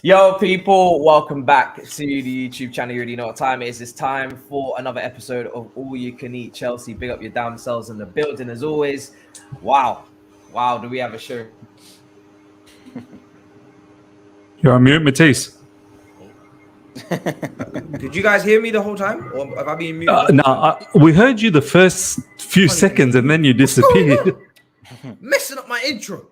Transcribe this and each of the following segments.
Yo, people, welcome back to the YouTube channel. You already know what time it is. It's time for another episode of All You Can Eat Chelsea. Big up your damn selves in the building as always. Wow, do we have a show? You're on mute, Matisse. Did you guys hear me the whole time? Or have I been muted? We heard you the first few seconds and then you disappeared. Messing up my intro.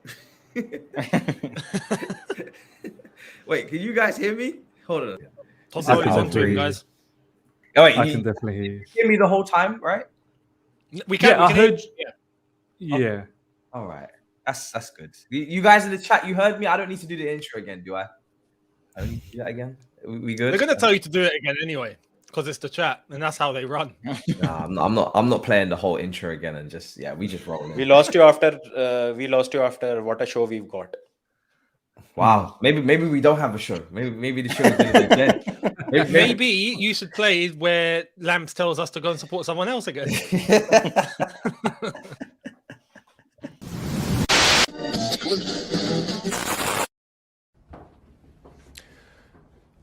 Wait, can you guys hear me? Hold on. Guys. Oh, wait, I can definitely hear you. Hear me the whole time, right? We can. Yeah, I heard. Yeah. All right, that's good. You guys in the chat, you heard me. I don't need to do the intro again, do I? I don't need to do that again. We good? They're gonna tell you to do it again anyway, because it's the chat, and that's how they run. No, I'm not playing the whole intro again, and we just roll. We lost you after. What a show we've got. Wow, maybe we don't have a show. Maybe the show is going to be dead. Maybe you should play where Lamps tells us to go and support someone else again.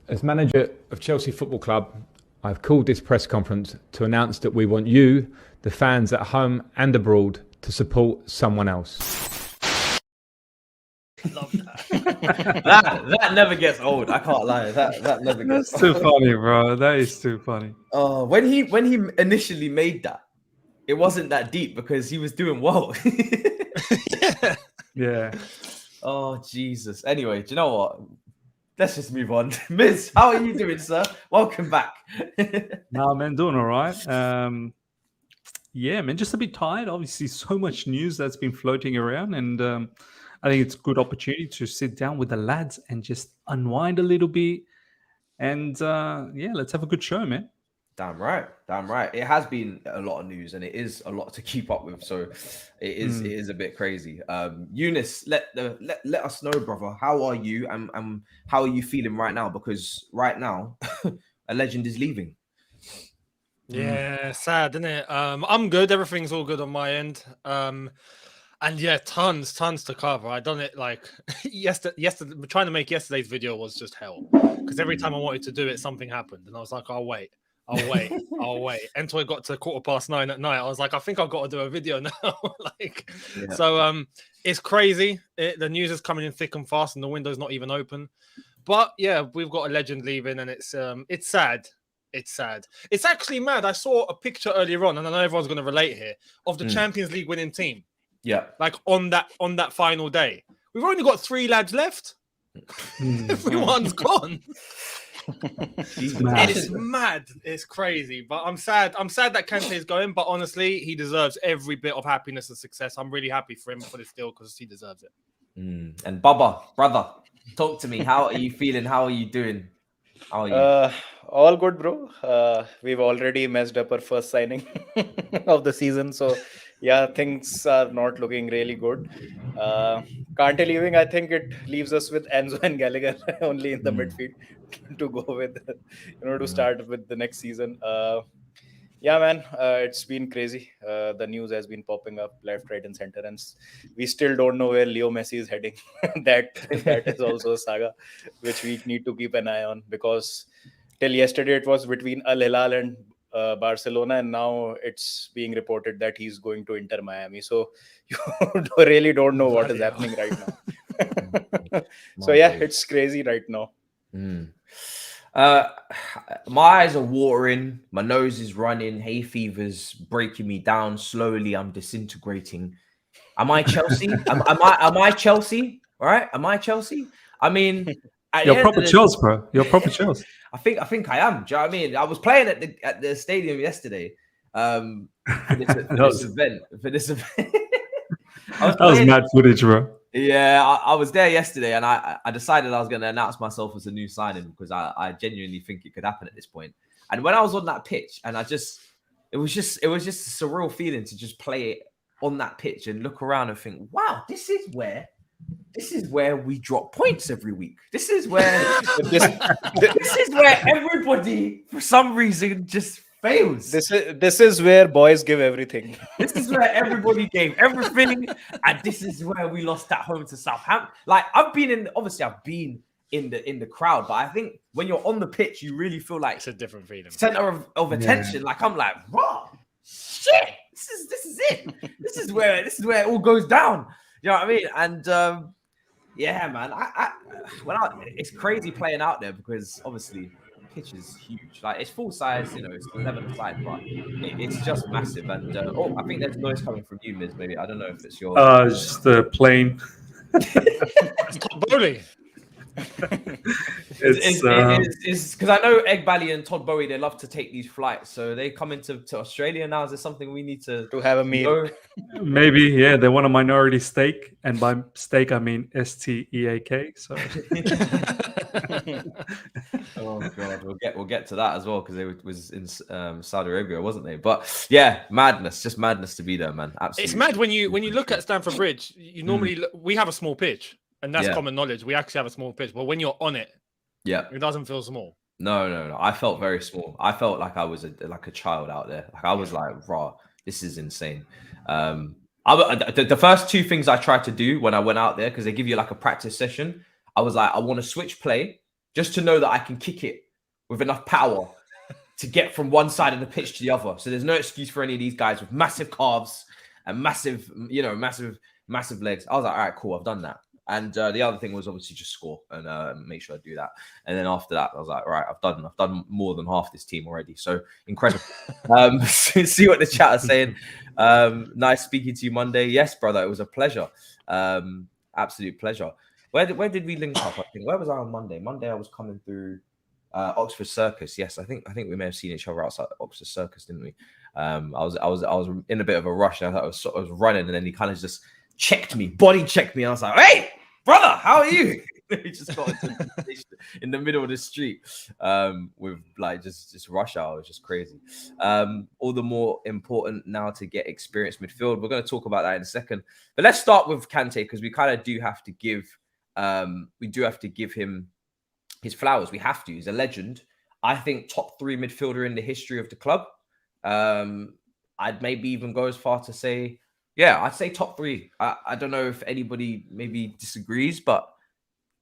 As manager of Chelsea Football Club, I've called this press conference to announce that we want you, the fans at home and abroad, to support someone else. Love that. that never gets old. I can't lie. That never gets That's too funny, bro. That is too funny. When he initially made that, it wasn't that deep because he was doing well. Yeah. Oh Jesus. Anyway, do you know what? Let's just move on. Miz, how are you doing, sir? Welcome back. Nah, man, doing all right. Yeah, man, just a bit tired. Obviously, so much news that's been floating around, and I think it's a good opportunity to sit down with the lads and just unwind a little bit. And yeah, let's have a good show, man. Damn right. It has been a lot of news, and it is a lot to keep up with. So it is a bit crazy. Younes, let us know, brother. How are you? And how are you feeling right now? Because right now, a legend is leaving. Yeah, sad, isn't it? I'm good. Everything's all good on my end. And yeah, tons to cover. I done it like yesterday. Trying to make yesterday's video was just hell because every time I wanted to do it, something happened, and I was like, I'll wait. Until it got to 9:15 at night, I was like, I think I've got to do a video now. So it's crazy. The news is coming in thick and fast, and the window's not even open. But yeah, we've got a legend leaving, and it's sad. It's sad. It's actually mad. I saw a picture earlier on, and I know everyone's going to relate here, of the Champions League winning team. Yeah, like on that final day, we've only got 3 lads left. Everyone's gone. It's mad. It's crazy. But I'm sad. I'm sad that Kante is going. But honestly, he deserves every bit of happiness and success. I'm really happy for him for this deal because he deserves it. And Baba, brother, talk to me. How are you feeling? How are you doing? How are you? All good, bro. We've already messed up our first signing of the season, so yeah, things are not looking really good. Kante leaving, I think it leaves us with Enzo and Gallagher only in the midfield to go with, to start with the next season. Yeah, man, it's been crazy. The news has been popping up left, right, and center, and we still don't know where Leo Messi is heading. that is also a saga which we need to keep an eye on, because till yesterday it was between Al Hilal and Barcelona, and now it's being reported that he's going to Inter Miami. So you really don't know what is happening right now. So yeah, it's crazy right now. My eyes are watering, my nose is running, hay fever's breaking me down slowly. I'm disintegrating. Am I Chelsea? am I Chelsea? All right, am I Chelsea? I mean, you're proper Chelsea, bro. You're proper Chelsea. I think I am. Do you know what I mean? I was playing at the stadium yesterday. For this event. That was mad footage, bro. Yeah, I was there yesterday, and I decided I was going to announce myself as a new signing because I genuinely think it could happen at this point. And when I was on that pitch, and it was just a surreal feeling to just play it on that pitch and look around and think, wow, this is where we drop points every week. This is where this is where everybody for some reason just fails. This is where boys give everything. This is where everybody gave everything, and this is where we lost at home to Southampton. Like I've been in the crowd. But I think when you're on the pitch, you really feel like It's a different feeling. center of attention. Like I'm like, raw shit. This is it. This is where it all goes down. You know what I mean? And yeah, man. It's crazy playing out there because obviously the pitch is huge. Like it's full size, you know, it's 11 aside, but it's just massive. And I think there's noise coming from you, Miz. Maybe I don't know if it's your. Just the plane. It's Todd Bowley. It's because I know Egg Bally and Todd Bowie, they love to take these flights. So they come into Australia now. Is there something we need to have a meal? Maybe, yeah. They want a minority stake, and by steak I mean STEAK. So. Oh god, we'll get to that as well because it was in Saudi Arabia, wasn't they? But yeah, madness, just madness to be there, man. Absolutely, It's mad when you look at Stamford Bridge. You normally we have a small pitch, and that's Yeah. common knowledge. We actually have a small pitch, but when you're on it, yeah. it doesn't feel small. No. I felt very small. I felt like I was like a child out there. Like I was like, raw. This is insane. The first two things I tried to do when I went out there because they give you like a practice session. I was like, I want to switch play just to know that I can kick it with enough power to get from one side of the pitch to the other. So there's no excuse for any of these guys with massive calves and massive legs. I was like, all right, cool, I've done that. And the other thing was obviously just score and make sure I do that. And then after that, I was like, all right, I've done more than half this team already. So incredible. See what the chat is saying. Nice speaking to you Monday. Yes, brother, it was a pleasure. Absolute pleasure. Where did we link up? I think where was I on Monday? Monday I was coming through Oxford Circus. Yes, I think we may have seen each other outside Oxford Circus, didn't we? I was in a bit of a rush. And I thought I was running, and then he kind of just body checked me. And I was like, "Hey, brother, how are you?" He just got in the middle of the street with like just rush hour. It was just crazy. All the more important now to get experienced midfield. We're going to talk about that in a second, but let's start with Kante because we kind of do have to give. We do have to give him his flowers. We have to. He's a legend. I think top 3 midfielder in the history of the club. I'd maybe even go as far to say, yeah, I'd say top 3. I don't know if anybody maybe disagrees, but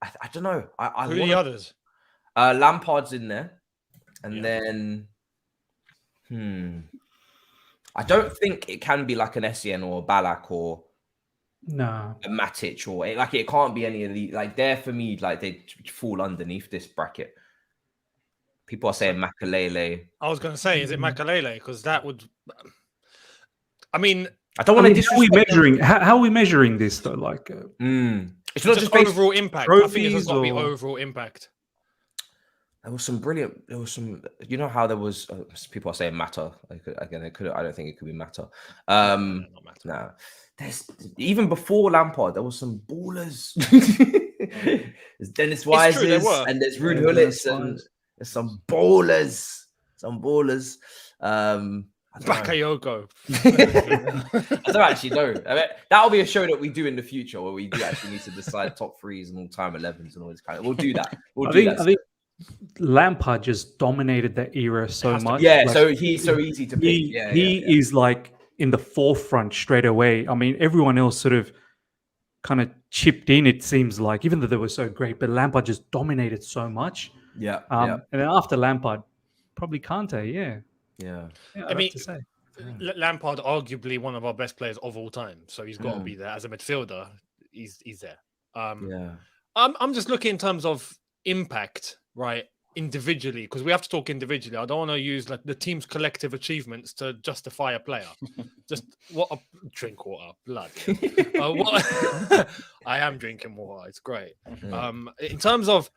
I don't know. Who are the others? Lampard's in there. And then, I don't think it can be like an Essien or a Ballack or No, a Matic or like it can't be any of the like there for me. Like they fall underneath this bracket. People are saying Makalele. I was going to say, is it Makalele? Because that would. I mean, I don't want to. how are we measuring? How are we measuring this though? Like, it's not just overall impact. I think it's got to be or- overall impact. There was some brilliant. There was some. You know how there was. People are saying Matter. Again, it could. I don't think it could be Matter. Not Matter. No. There's even before Lampard. There was some ballers. There's Dennis Wise and there's Ruud Hullits and there's some ballers. Bakayoko. I don't actually know. I mean, that'll be a show that we do in the future where we do actually need to decide top 3s and all-time 11s and all this kind of. We'll do that. I think Lampard just dominated that era so much. Yeah, like, so he's so easy to pick. He is like in the forefront straight away. I mean, everyone else sort of kind of chipped in, it seems like, even though they were so great, but Lampard just dominated so much. Yeah. And then after Lampard, probably Kante, Yeah. I mean, to say. Lampard, arguably one of our best players of all time, so he's got to be there as a midfielder. He's there. I'm just looking in terms of impact, right? Individually, because we have to talk individually. I don't want to use like the team's collective achievements to justify a player. Just drink water, blood. I am drinking water. It's great. In terms of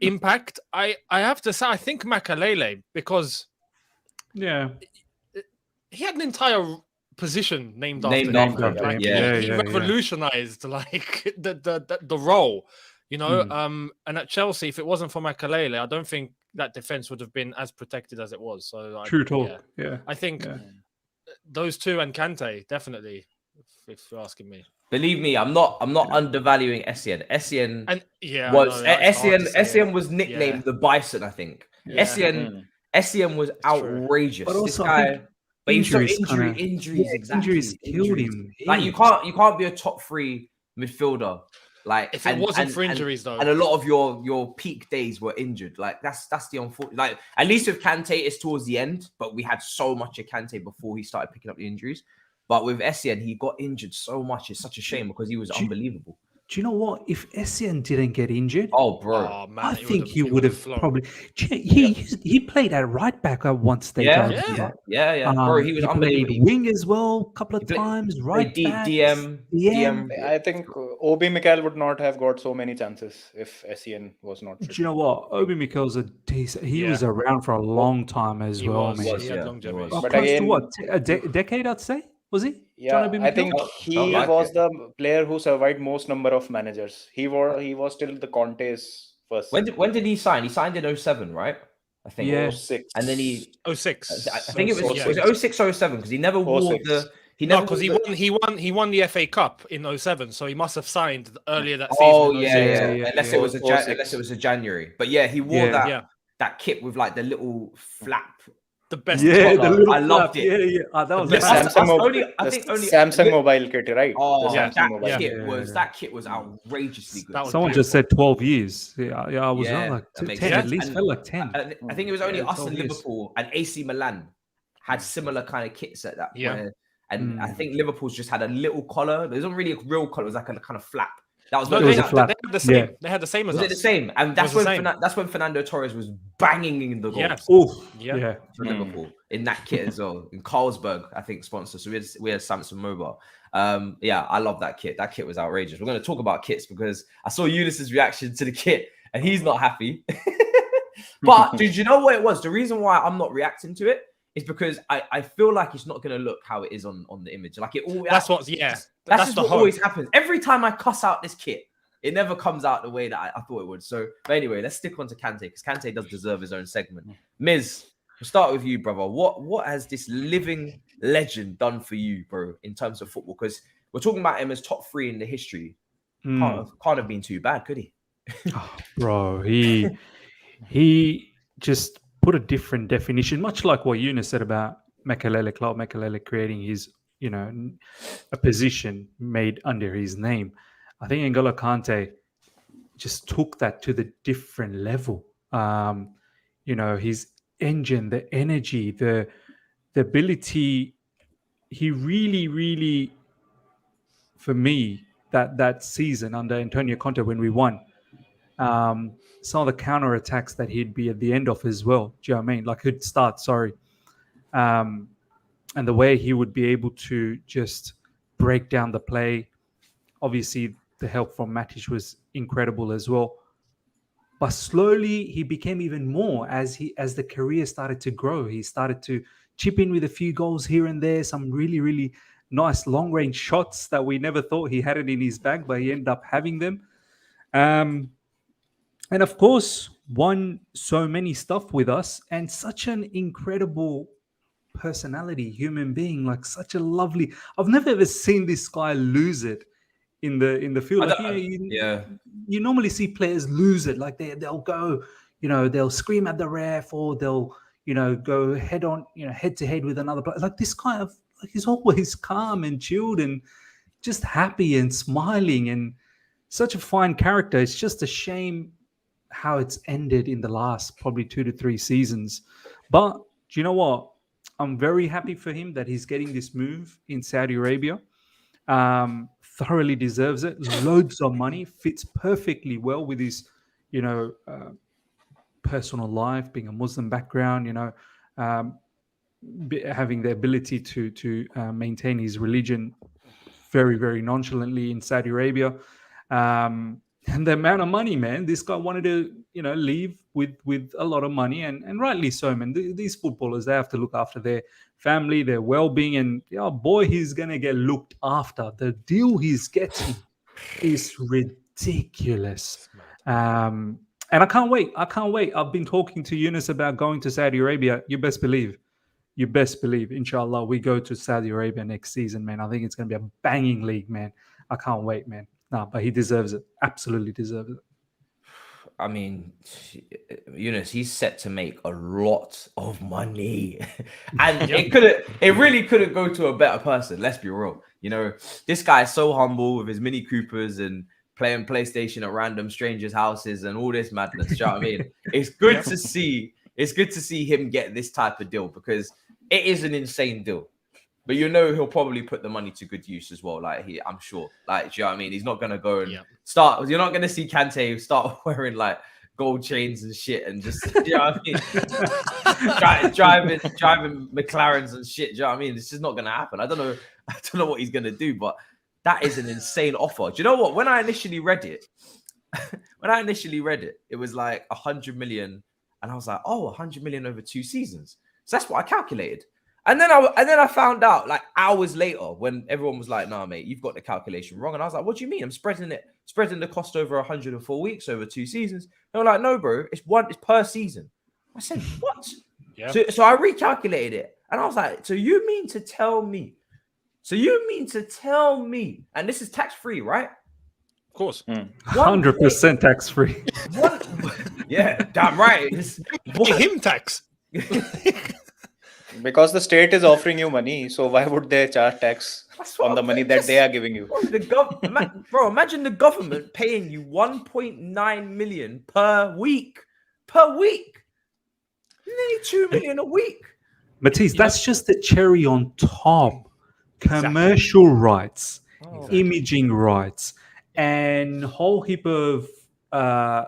impact, I have to say I think Makalele because he had an entire position named after him. Like, he revolutionized like the role. You know, and at Chelsea, if it wasn't for Makalele, I don't think that defense would have been as protected as it was. So True talk. Yeah. I think those two and Kante definitely, if you're asking me. Believe me, I'm not undervaluing Essien. Essien was nicknamed the Bison, I think. Yeah. Essien was outrageous. But also, this guy, but injuries injuries killed him. Like you can't be a top 3 midfielder Like, If it wasn't for injuries, though, and a lot of your peak days were injured. Like that's the unfortunate. Like at least with Kante, it's towards the end, but we had so much of Kante before he started picking up the injuries. But with Essien, he got injured so much. It's such a shame because he was unbelievable. Do you know what? If Essien didn't get injured, oh bro, I think he would have probably. He played at right back at one stage. Yeah. Bro, he was unbelievable. Wing as well, a couple of times. Right back, DM. I think Obi Mikel would not have got so many chances if Essien was not fit. Do you know what? Obi Mikel's a decent. He was around for a long time as well, man. He had longevity. But Close again, to what? A decade, I'd say. Was he? Yeah, I think he was the player who survived most number of managers. He was still the Conte's first. When did he sign? He signed in 07, right? I think. Yeah. 06. And then he 06. I think it was 06, 07 because he never wore 06. the. Because he won the FA Cup in 07, so he must have signed earlier that season. Oh in yeah. 06. Unless it was a January. But yeah, he wore that kit with like the little flap. The best. Yeah, the little I loved it. Yeah. That was Samsung mobile kit, right? Oh, that kit was outrageously good. Someone just said 12 years. Yeah, I was wrong. Like 10 sense. at least. Felt like 10. I think it was only us and 12 years. Liverpool and AC Milan had similar kind of kits at that point. Yeah. And I think Liverpool's just had a little collar. There wasn't really a real collar. It was like a kind of flap. That was They had the same. Yeah. They had the same as us. Was it the same? And that's when Fernando Torres was banging in the goal. Yes. For Liverpool in that kit as well. In Carlsberg, I think sponsor. So we had Samsung Mobile. I love that kit. That kit was outrageous. We're going to talk about kits because I saw Younes' reaction to the kit and he's not happy. But did you know what it was? The reason why I'm not reacting to it is because I feel like it's not going to look how it is on the image. Like it all. That's what always happens. Every time I cuss out this kit, it never comes out the way that I thought it would. So, but anyway, let's stick on to Kante because Kante does deserve his own segment. Miz, we'll start with you, brother. What has this living legend done for you, bro, in terms of football? Because we're talking about him as top 3 in the history. Can't have been too bad, could he? Bro, he just put a different definition, much like what Younes said about Makelele creating his, a position made under his name. I think N'Golo Kante just took that to the different level. His engine, the energy, the ability. He really, really, for me, that season under Antonio Conte when we won, some of the counter attacks that he'd be at the end of as well. Do you know what I mean? Like he'd start, and the way he would be able to just break down the play. Obviously, the help from Matisse was incredible as well. But slowly, he became even more as the career started to grow. He started to chip in with a few goals here and there, some really, really nice long-range shots that we never thought he had it in his bag, but he ended up having them. And of course, won so many stuff with us and such an incredible personality, human being, like such a lovely. I've never ever seen this guy lose it in the field. You normally see players lose it, like they'll go, they'll scream at the ref or they'll, go head to head with another player. Like this guy, he's always calm and chilled and just happy and smiling and such a fine character. It's just a shame how it's ended in the last probably 2 to 3 seasons. But do you know what? I'm very happy for him that he's getting this move in Saudi Arabia. Thoroughly deserves it. Loads of money, fits perfectly well with his, personal life, being a Muslim background, having the ability to maintain his religion very, very nonchalantly in Saudi Arabia. And the amount of money, man, this guy wanted to, leave with a lot of money and rightly so, man. These footballers, they have to look after their family, their well-being, and boy, he's going to get looked after. The deal he's getting is ridiculous. And I can't wait. I've been talking to Younes about going to Saudi Arabia. You best believe, inshallah, we go to Saudi Arabia next season, man. I think it's going to be a banging league, man. I can't wait, man. No, but he deserves it. Absolutely deserves it. I mean, Younes, he's set to make a lot of money. And it really couldn't go to a better person. Let's be real. This guy is so humble with his Mini Coopers and playing PlayStation at random strangers' houses and all this madness. Do you know what I mean? It's good to see. It's good to see him get this type of deal because it is an insane deal. But he'll probably put the money to good use as well. Like I'm sure. Like, do you know what I mean? He's not gonna go and start. You're not gonna see Kante start wearing like gold chains and shit and just, you know what I mean? driving McLarens and shit. Do you know what I mean? It's just not gonna happen. I don't know what he's gonna do, but that is an insane offer. Do you know what? When I initially read it, it was like 100 million, and I was like, oh, 100 million over 2 seasons. So that's what I calculated. And then I found out like hours later when everyone was like, "Nah, mate, you've got the calculation wrong." And I was like, "What do you mean? I'm spreading the cost over 104 weeks over 2 seasons." They were like, "No, bro, it's per season." I said, "What?" Yeah. So I recalculated it, and I was like, "So you mean to tell me? And this is tax free, right?" Of course. 100% tax free. Yeah, damn right. Pay him tax. Because the state is offering you money, so why would they charge tax on the money that they are giving you? Bro, imagine the government paying you 1.9 million per week. Nearly 2 million a week. Matisse, that's just the cherry on top. Commercial rights, imaging rights, and whole heap of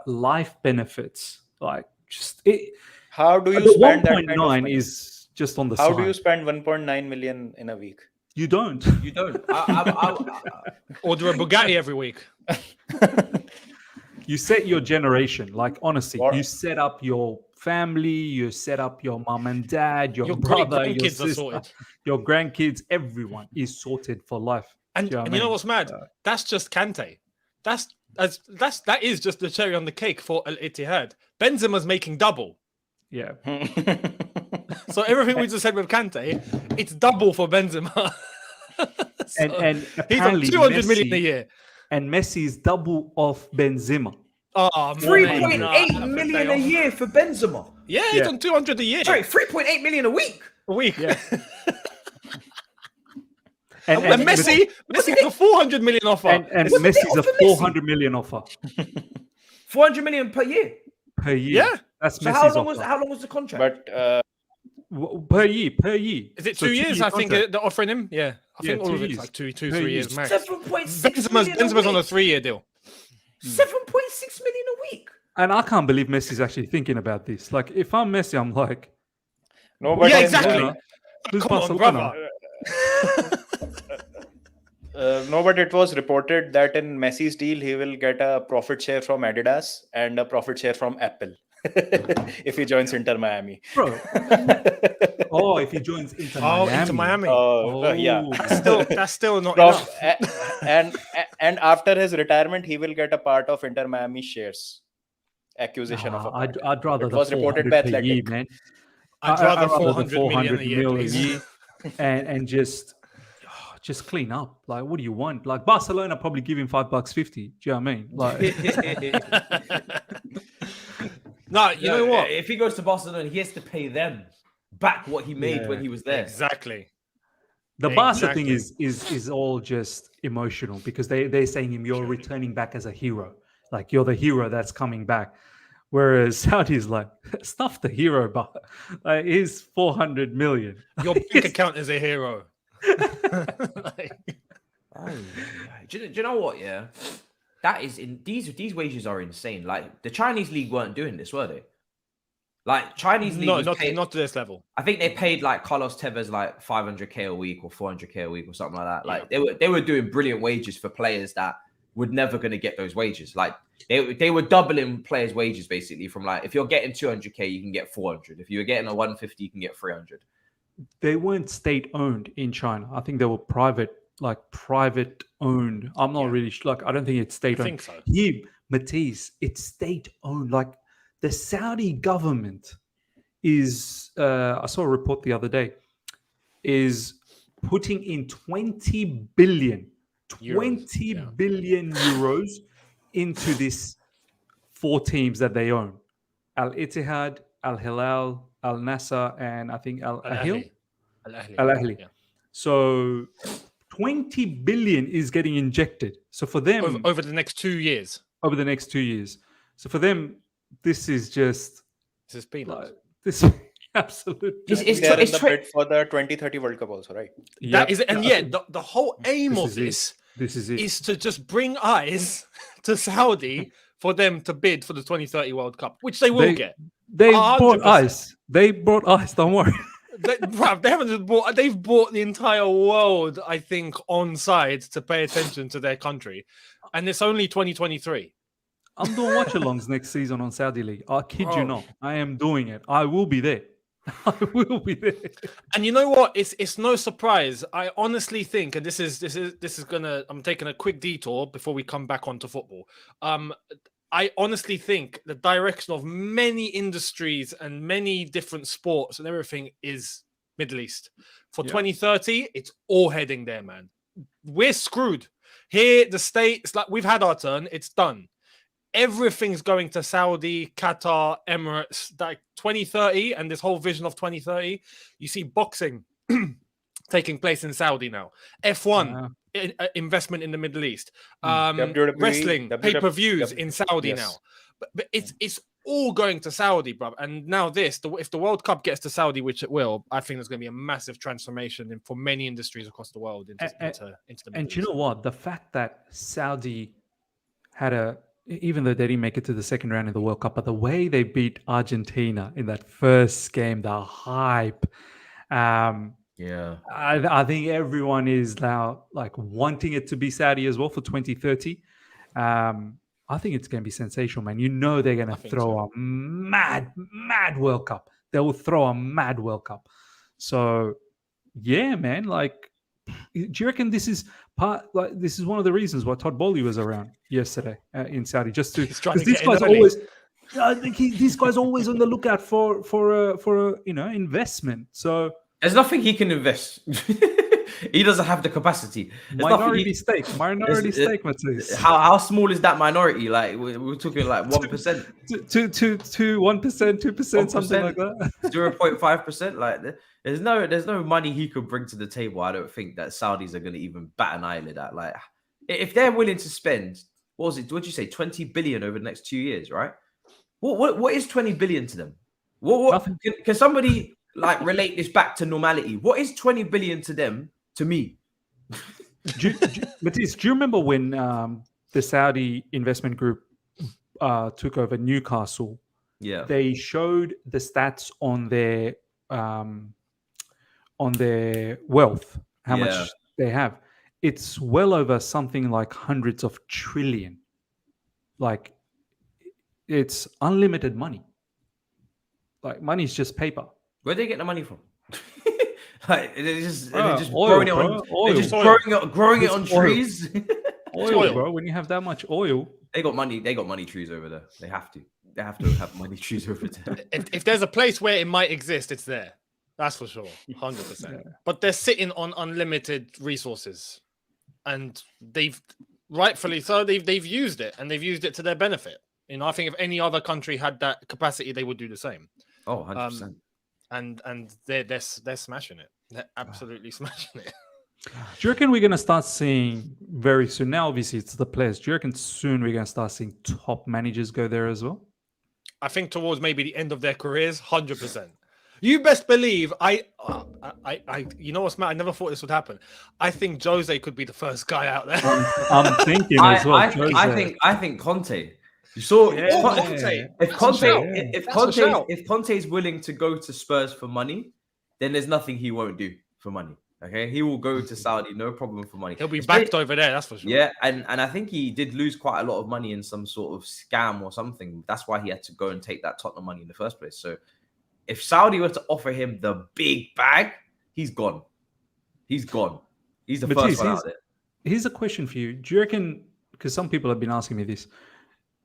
life benefits. Like just it. How do you spend that kind of 1.9 money? is just on the How side. do you spend 1.9 million in a week? You don't. You don't. Order a Bugatti every week. You set your generation. Like honestly, What? you set up your family. You set up your mom and dad, your Your brother, your grandkids are sister, sorted. your grandkids. Everyone is sorted for life. And, Do you know what I you know mean? what's mad? That's just Kante. That is just the cherry on the cake for Al Ittihad. Benzema's making double. Yeah. So everything we just said with Kante, it's double for Benzema. And he's on apparently 200 million a Messi- year. And Messi is double of Benzema. Oh, 3.8 million a year for Benzema. Yeah, he's on 200 a year. Sorry, 3.8 million a week. A week. Yeah. And Messi got a 400 million offer. And Messi's a 400 million offer 400 million per year. per year. Yeah. That's So Messi's how long was the contract? But per year. Is it So 2 years? 2-year I think contract. they're offering him. Yeah, I think all 2 of it's years. like 2, Per 3 year. years max. 7.6 million Benzema's on a week. 3-year deal. 7.6 million a week. And I can't believe Messi's actually thinking about this. Like, if I'm Messi, I'm like, no, but Yeah, in, exactly. who's Come on, Barcelona? brother. No, but it was reported that in Messi's deal, he will get a profit share from Adidas and a profit share from Apple if he joins Inter Miami. Bro. Oh, if he joins Inter Oh, Miami. into Miami. Yeah. That's still not enough. And after his retirement, he will get a part of Inter Miami shares. Acquisition of a part. I'd rather It the was reported 400 by per year, Athletic. man. I'd rather the 400 million a year, mil please. and just clean up. Like, what do you want? Like, Barcelona probably give him $5.50. Do you know what I mean? Like, No, you know what? If he goes to Barcelona, he has to pay them back what he made when he was there. Exactly. the Barca thing Exactly. is all just emotional because they're saying him, you're returning back as a hero. Like, you're the hero that's coming back. Whereas Saudi's like, stuff the hero, but he's 400 million. Your bank account is a hero. Like, Do you know what? Yeah, that is in these wages are insane. Like the Chinese league weren't doing this, were they? Like Chinese league, no, was paid, not to this level. I think they paid like Carlos Tevez like 500k a week or 400k a week or something like that. Like they were doing brilliant wages for players that were never going to get those wages. Like they were doubling players' wages basically from like if you're getting 200k, you can get 400. If you're getting a 150, you can get 300. They weren't state owned in China. I think they were private owned. I'm not really sure. Like, I don't think it's state I owned. think so. Here, Matisse, it's state owned. Like, the Saudi government is, I saw a report the other day, is putting in 20 billion euros into this 4 teams that they own. Al Ittihad, Al Hilal, Al Nasser, and I think Al Ahly. Al-Ahly. Al Ahly. Yeah. So 20 billion is getting injected. So for them, over the next 2 years. over the next 2 years. So for them, this is just This is peanuts. this absolute. They're in the bid for the 2030 World Cup also, right? That is it. And the whole aim This of is it. this This is it. is to just bring eyes to Saudi for them to bid for the 2030 World Cup, which they will get. They bought 100%. ice. They brought ice. Don't worry. Bruv, they haven't just bought. They've bought the entire world, I think, on side to pay attention to their country, and it's only 2023. I'm doing watch-alongs next season on Saudi League. I kid you not. I am doing it. I will be there. I will be there. And you know what? It's no surprise. I honestly think, and this is gonna. I'm taking a quick detour before we come back onto football. I honestly think the direction of many industries and many different sports and everything is Middle East. For 2030, it's all heading there, man. We're screwed. Here, the States, like we've had our turn, it's done. Everything's going to Saudi, Qatar, Emirates, like 2030, and this whole vision of 2030. You see boxing taking place in Saudi now. F1 investment in the Middle East. Wrestling pay-per-views in Saudi now. But it's all going to Saudi, bro. And now if the World Cup gets to Saudi, which it will, I think there's going to be a massive transformation for many industries across the world into the Middle And East. you know what? The fact that Saudi had even though they didn't make it to the second round of the World Cup, but the way they beat Argentina in that first game, the hype. I think everyone is now like wanting it to be Saudi as well for 2030. I think it's going to be sensational, man. You know they're going to throw a mad World Cup. They will throw a mad World Cup. So, yeah, man. Like, do you reckon this is this is one of the reasons why Todd Bowley was around yesterday in Saudi, just to because these guys always. I think these guys are always on the lookout for investment. So there's nothing he can invest. He doesn't have the capacity. Minority stake, Matisse. How small is that minority? Like we're talking like 1%, to 1%, 2%, something like that. 0.5%. Like there's no money he could bring to the table. I don't think that Saudis are going to even bat an eyelid at. Like if they're willing to spend, what was it? What did you say? 20 billion over the next 2 years, right? What is 20 billion to them? What can somebody like relate this back to normality? What is 20 billion to them? To me, Matisse, do you remember when the Saudi investment group took over Newcastle? Yeah, they showed the stats on their wealth, how much they have. It's well over something like hundreds of trillion. Like it's unlimited money. Like money is just paper. Where do they get the money from? Like they're just oil, growing it on oil. They're just growing it on trees. Oil, bro. When you have that much oil, they got money trees over there. They have to have money trees over there. If there's a place where it might exist, it's there. That's for sure, 100%. But they're sitting on unlimited resources, and they've rightfully so. They've used it, and they've used it to their benefit. You know, I think if any other country had that capacity, they would do the same. Oh, 100%. And they're smashing it. They're absolutely smashing it. Do you reckon we're going to start seeing very soon? Now, obviously, it's the players. Do you reckon soon we're going to start seeing top managers go there as well? I think towards maybe the end of their careers, 100%. You best believe I you know what's mad? I never thought this would happen. I think Jose could be the first guy out there. I'm thinking as well. I think Kante. You saw if Kante is willing to go to Spurs for money, then there's nothing he won't do for money. Okay, he will go to Saudi, no problem for money. He'll be backed over there, that's for sure. Yeah, and I think he did lose quite a lot of money in some sort of scam or something. That's why he had to go and take that Tottenham money in the first place. So if Saudi were to offer him the big bag, he's gone. He's gone. He's the first one out there. Here's a question for you. Do you reckon, because some people have been asking me this,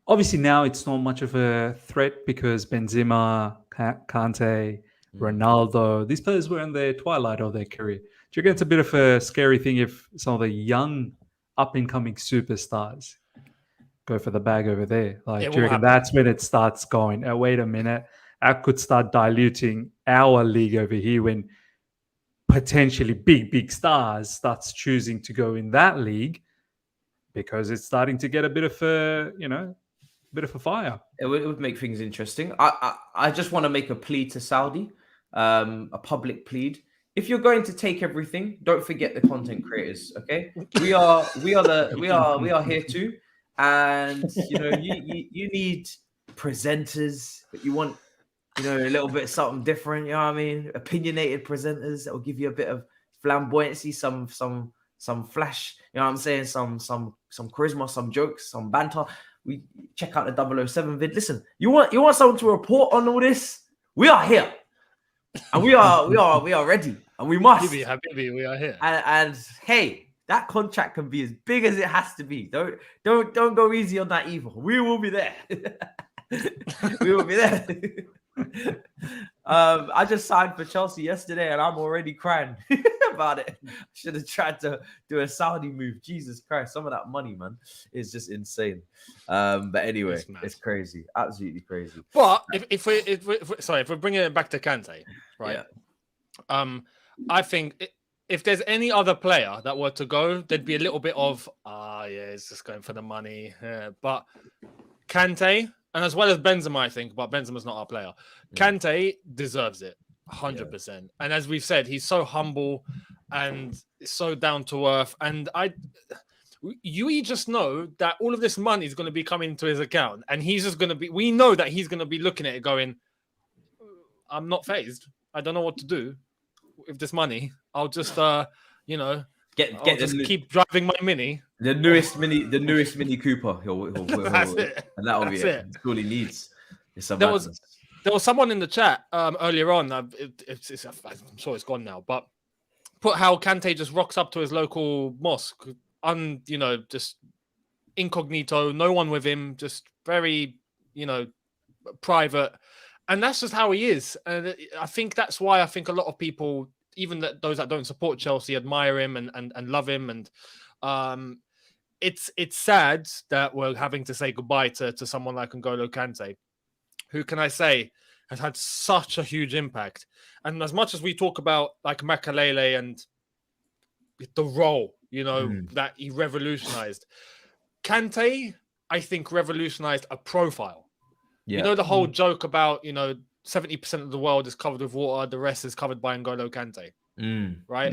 obviously now it's not much of a threat because Benzema, Kante, Ronaldo, these players were in their twilight of their career. Do you reckon it's a bit of a scary thing if some of the young up-and-coming superstars go for the bag over there? Like, do you reckon that's when it starts going, wait a minute, I could start diluting our league over here when potentially big stars starts choosing to go in that league because it's starting to get a bit of a fire. It would make things interesting. I just want to make a plea to Saudi, a public plead. If you're going to take everything, don't forget the content creators. Okay, we are here too, and you need presenters, but you want a little bit something different. You know what I mean? Opinionated presenters that will give you a bit of flamboyancy, some flash. You know what I'm saying? Some charisma, some jokes, some banter. We check out the 007 vid. Listen, you want someone to report on all this? We are here, and we are ready, and we must. Habibi, we are here. And hey, that contract can be as big as it has to be. Don't go easy on that either. We will be there. We will be there. I just signed for Chelsea yesterday, and I'm already crying about it. Should have tried to do a Saudi move. Jesus Christ, some of that money, man, is just insane. But anyway, it's crazy, absolutely crazy. But if we're bringing it back to Kante, right? Yeah. I think if there's any other player that were to go, there'd be a little bit of it's just going for the money. Yeah. But Kante, and as well as Benzema, I think, but Benzema's not our player. Kante deserves it, 100%. Yeah. And as we've said, he's so humble and so down to earth. And you just know that all of this money is going to be coming to his account, and he's just going to be. We know that he's going to be looking at it, going, "I'm not fazed. I don't know what to do with this money. I'll just, keep driving my Mini." The newest Mini Cooper. That's it. And that'll be it. That's all he needs. There was someone in the chat earlier on. I'm sure it's gone now, but put how Kante just rocks up to his local mosque, just incognito, no one with him, just very, private, and that's just how he is. And I think that's why I think a lot of people, even those that don't support Chelsea, admire him and love him. And it's sad that we're having to say goodbye to someone like N'Golo Kante, who, can I say, has had such a huge impact. And as much as we talk about like Makalele and the role, that he revolutionized, Kante, I think, revolutionized a profile. Yeah. The whole joke about 70% of the world is covered with water, the rest is covered by N'Golo Kante. Right?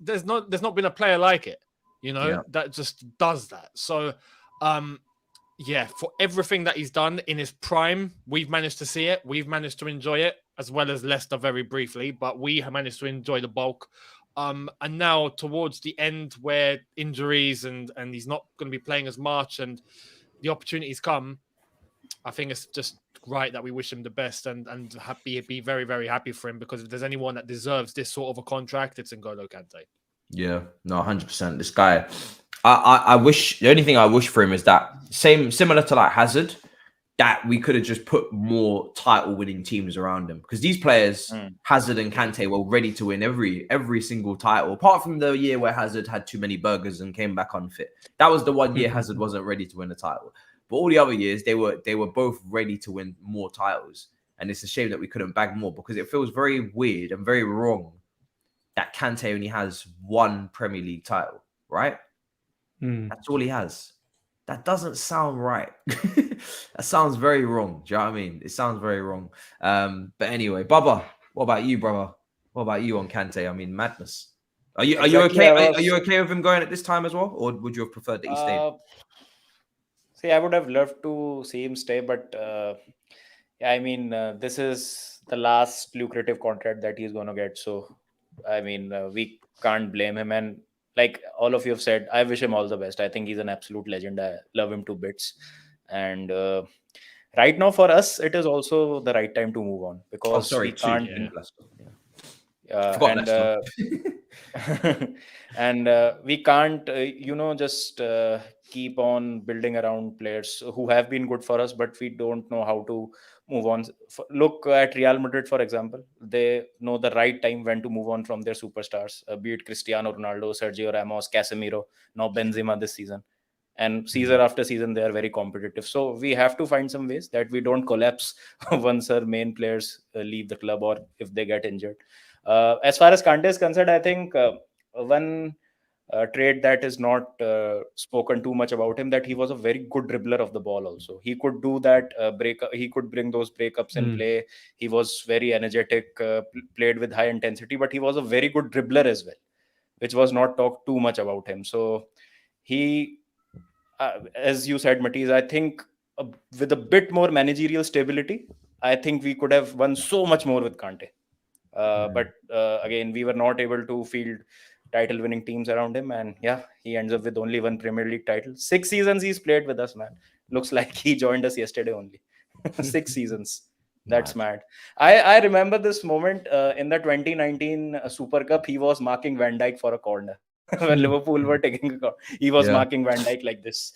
There's not been a player like it, that just does that. So for everything that he's done in his prime, we've managed to see it, we've managed to enjoy it, as well as Leicester very briefly, but we have managed to enjoy the bulk. And now towards the end, where injuries and he's not going to be playing as much and the opportunities come, I think it's just right that we wish him the best and be very, very happy for him, because if there's anyone that deserves this sort of a contract, it's N'Golo Kante. Yeah, no, 100%. This guy, I wish, the only thing I wish for him is that similar to like Hazard, that we could have just put more title-winning teams around him, because these players, Hazard and Kante, were ready to win every single title, apart from the year where Hazard had too many burgers and came back unfit. That was the one year Hazard wasn't ready to win a title. But all the other years, they were both ready to win more titles. And it's a shame that we couldn't bag more, because it feels very weird and very wrong that Kante only has one Premier League title, right? That's all he has. That doesn't sound right. That sounds very wrong. Do you know what I mean? It sounds very wrong. But anyway, Baba, what about you, brother? What about you on Kante? I mean, madness. Are you okay? Are you okay with him going at this time as well, or would you have preferred that he stayed? See, I would have loved to see him stay, but this is the last lucrative contract that he's going to get. So, we can't blame him. And like all of you have said, I wish him all the best. I think he's an absolute legend. I love him to bits. And right now for us, it is also the right time to move on, because we can't. We can't, just keep on building around players who have been good for us, but we don't know how to move on. Look at Real Madrid, for example. They know the right time when to move on from their superstars, be it Cristiano Ronaldo, Sergio Ramos, Casemiro, now Benzema this season. And season after season, they are very competitive. So we have to find some ways that we don't collapse once our main players leave the club or if they get injured. As far as Kante is concerned, I think one trait that is not spoken too much about him, that he was a very good dribbler of the ball. Also, he could do that he could bring those breakups in play. He was very energetic, played with high intensity, but he was a very good dribbler as well, which was not talked too much about him. So he, as you said, Matisse, I think with a bit more managerial stability, I think we could have won so much more with Kante. But again, we were not able to field title winning teams around him, and yeah, he ends up with only one Premier League title. 6 seasons he's played with us, man. Looks like he joined us yesterday only. 6 seasons. That's mad. I remember this moment in the 2019 Super Cup. He was marking Van Dijk for a corner. When Liverpool were taking a corner, he was marking Van Dijk like this.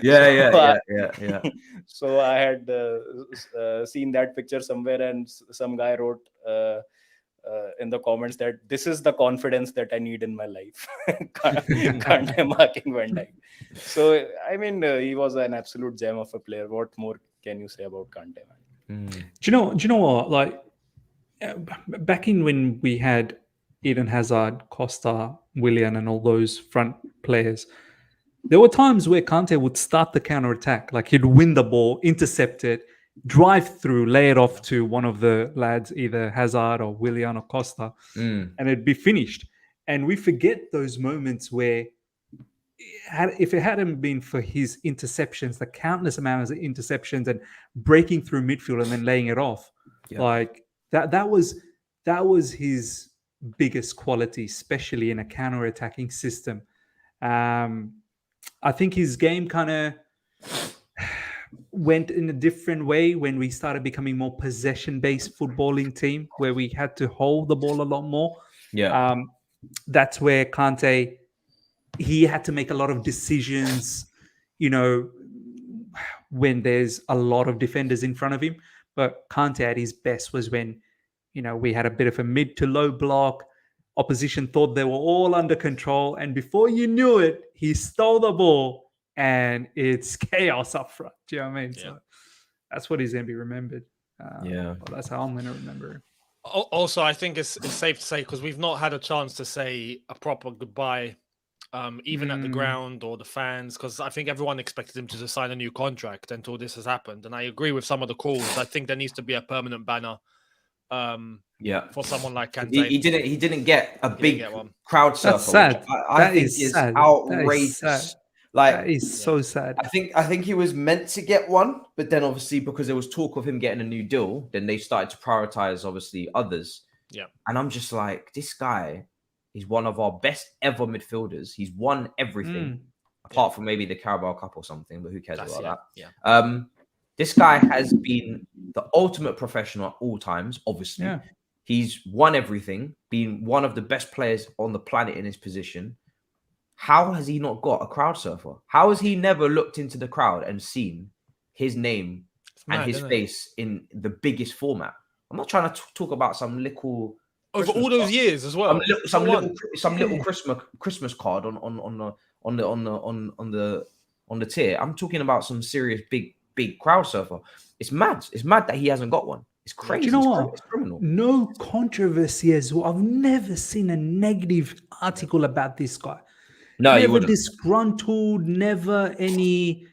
Yeah. So I had seen that picture somewhere, and some guy wrote in the comments that this is the confidence that I need in my life. Kante marking Van Dijk. So I mean, he was an absolute gem of a player. What more can you say about Kante, man? Do you know what? Like back in when we had Eden Hazard, Costa, Willian, and all those front players, there were times where Kante would start the counter attack. Like he'd win the ball, intercept it, drive through, lay it off to one of the lads, either Hazard or Willian or Costa, and it'd be finished. And we forget those moments where, if it hadn't been for his interceptions, the countless amounts of interceptions and breaking through midfield and then laying it off, like that was his biggest quality, especially in a counter-attacking system. I think his game kind of went in a different way when we started becoming more possession-based footballing team, where we had to hold the ball a lot more. That's where Kante, he had to make a lot of decisions, when there's a lot of defenders in front of him. But Kante at his best was when, we had a bit of a mid to low block. Opposition thought they were all under control. And before you knew it, he stole the ball and it's chaos up front. Do you know what I mean? Yeah. So that's what he's going to be remembered. Well, that's how I'm going to remember him. Also, I think it's safe to say, because we've not had a chance to say a proper goodbye, even at the ground or the fans, because I think everyone expected him to sign a new contract until this has happened. And I agree with some of the calls. I think there needs to be a permanent banner for someone like Kante. He didn't get a big crowd surfer. That's sad. I think is sad. Outrageous. That is sad. Like, that is so sad. I think he was meant to get one, but then obviously because there was talk of him getting a new deal, then they started to prioritize obviously others. Yeah. And I'm just like, this guy is one of our best ever midfielders. He's won everything apart from maybe the Carabao Cup or something, but who cares about that? Yeah. This guy has been the ultimate professional at all times, obviously. Yeah. He's won everything, been one of the best players on the planet in his position. How has he not got a crowd surfer? How has he never looked into the crowd and seen his name and his face in the biggest format? I'm not trying to talk about some little over all those years as well. Some little Christmas card on the tier. I'm talking about some serious big crowd surfer. It's mad. It's mad that he hasn't got one. It's crazy. Do you know what? It's criminal. No controversy as well. I've never seen a negative article about this guy. No, never disgruntled, never any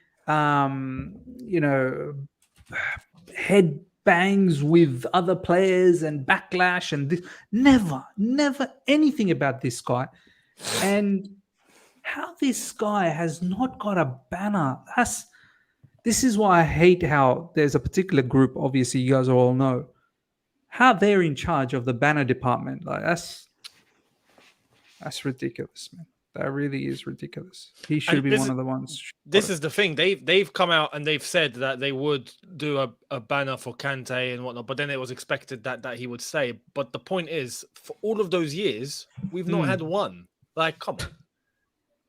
head bangs with other players and backlash and this. Never anything about this guy. And how this guy has not got a banner. This is why I hate how there's a particular group, obviously you guys all know, how they're in charge of the banner department. Like that's ridiculous, man. That really is ridiculous. He should be one of the ones. This is the thing. They've come out and they've said that they would do a banner for Kante and whatnot, but then it was expected that he would stay. But the point is, for all of those years, we've not had one. Like, come on.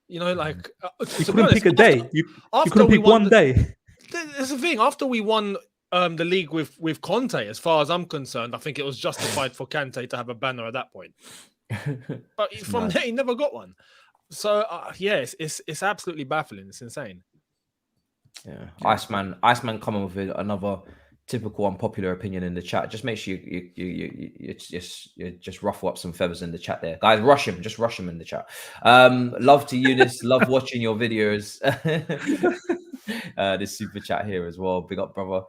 You couldn't pick a day. You couldn't pick one day. That's the thing. After we won the league with Conte, as far as I'm concerned, I think it was justified for Kante to have a banner at that point. But from there, he never got one. So it's absolutely baffling. It's insane. Yeah, Iceman coming with another typical unpopular opinion in the chat. Just make sure you just ruffle up some feathers in the chat there, guys. Rush him, just rush him in the chat. Love to Younes, love watching your videos. This super chat here as well. Big up, brother.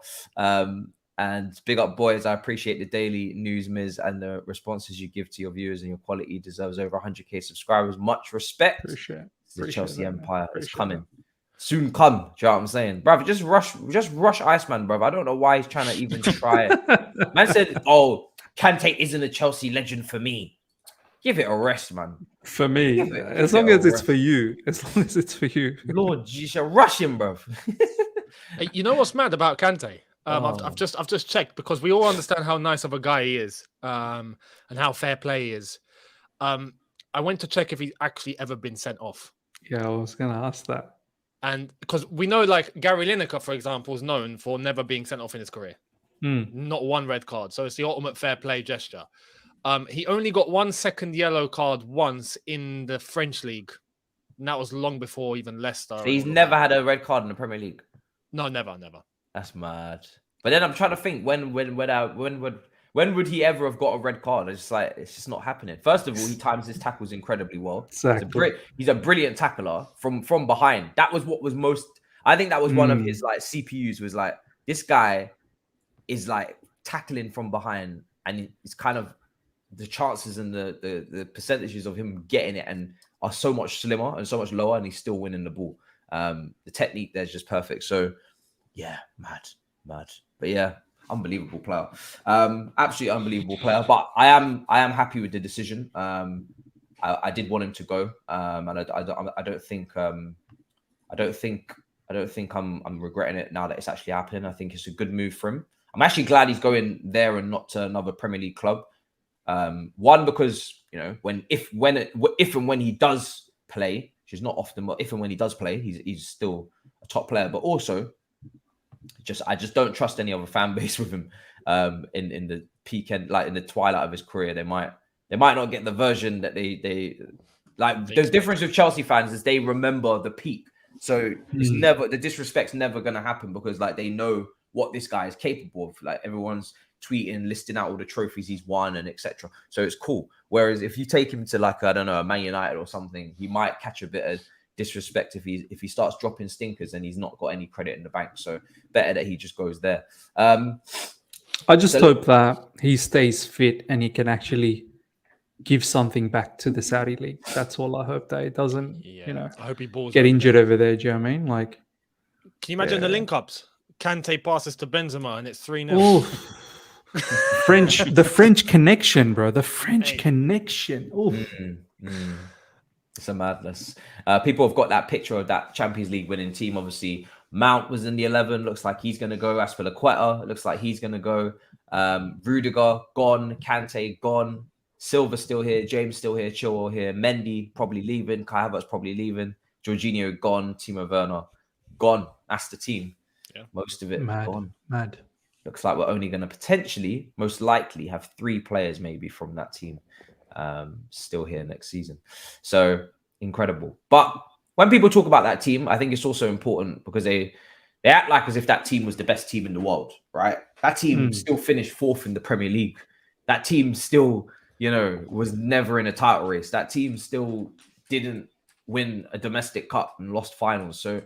And big up, boys. I appreciate the daily news, Miz, and the responses you give to your viewers, and your quality deserves over 100k subscribers. Much respect. Appreciate The Chelsea that, Empire is appreciate coming. that. Soon come. Do you know what I'm saying? Bruv, just rush Iceman, bruv. I don't know why he's trying to even try it. Man said, oh, Kante isn't a Chelsea legend for me. Give it a rest, man. For me, Give it- as give long it a as it's rest. for you. As long as it's for you. Lord, you should rush him, bruv. Hey, you know what's mad about Kante? Oh. I've just checked, because we all understand how nice of a guy he is, and how fair play he is. I went to check if he's actually ever been sent off. Yeah, I was gonna ask that. And because we know, like, Gary Lineker, for example, is known for never being sent off in his career. Not one red card. So it's the ultimate fair play gesture. He only got 1 second yellow card once in the French league. And that was long before even Leicester. So he's and all of never that. had a red card in the Premier League. No, never. That's mad. But then I'm trying to think when would he ever have got a red card? It's just like, it's just not happening. First of all, he times his tackles incredibly well. Exactly. He's a brilliant tackler from behind. That was what was most. I think that was one of his like CPUs, was like, this guy is like tackling from behind, and it's kind of the chances and the percentages of him getting it and are so much slimmer and so much lower, and he's still winning the ball. The technique there's just perfect. So yeah, mad. But yeah, unbelievable player. Absolutely unbelievable player. But I am happy with the decision. I did want him to go, and I don't think I'm regretting it now that it's actually happening. I think it's a good move for him. I'm actually glad he's going there and not to another Premier League club. One, because if and when he does play, which is not often, but if and when he does play, he's still a top player. But also, I just don't trust any other fan base with him. In the peak end, like in the twilight of his career, they might not get the version that they like. The difference with Chelsea fans is they remember the peak. So it's never, the disrespect's never going to happen, because like they know what this guy is capable of. Like everyone's tweeting, listing out all the trophies he's won and etc. So it's cool. Whereas if you take him to like, I don't know, a Man United or something, he might catch a bit of disrespect if he starts dropping stinkers and he's not got any credit in the bank. So better that he just goes there. I just hope that he stays fit and he can actually give something back to the Saudi league. That's all I hope, that he doesn't, I hope he balls get over injured there. over there. Do you know what I mean? Like, Can you imagine the link-ups? Kante passes to Benzema and it's 3-0. the French connection, bro. The French connection. It's a madness. People have got that picture of that Champions League winning team. Obviously, Mount was in the 11. Looks like he's going to go. Aspilicueta looks like he's going to go. Rudiger gone. Kante gone. Silva still here. James still here. Chilwell here. Mendy probably leaving. Kai Havertz probably leaving. Jorginho gone. Timo Werner gone. That's the team. Yeah. Most of it gone. Mad. Looks like we're only going to potentially, most likely, have 3 players maybe from that team still here next season. So incredible. But when people talk about that team, I think it's also important because they act like as if that team was the best team in the world, right? That team still finished 4th in the Premier League. That team still, was never in a title race. That team still didn't win a domestic cup and lost finals. So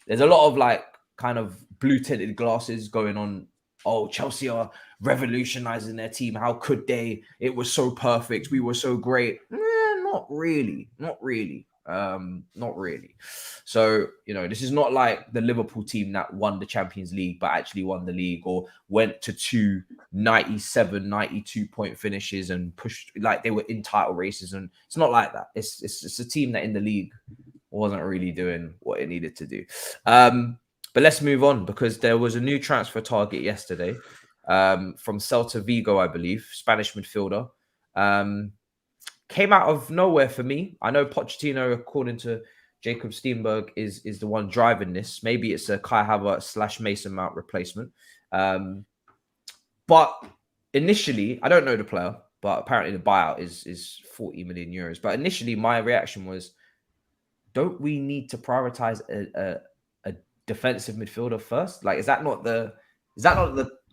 there's a lot of like kind of blue tinted glasses going on. Oh, Chelsea are revolutionizing their team. How could they? It was so perfect. We were so great. Not really. So, this is not like the Liverpool team that won the Champions League, but actually won the league, or went to 2 97, 92 point finishes and pushed like they were in title races. And it's not like that. It's a team that in the league wasn't really doing what it needed to do. But let's move on, because there was a new transfer target yesterday from Celta Vigo, I believe, Spanish midfielder. Came out of nowhere for me. I know Pochettino, according to Jacob Steenberg, is the one driving this. Maybe it's a Kai Havertz / Mason Mount replacement. But initially, I don't know the player, but apparently the buyout is 40 million euros. But initially, my reaction was, don't we need to prioritize a defensive midfielder first? Like, is that not the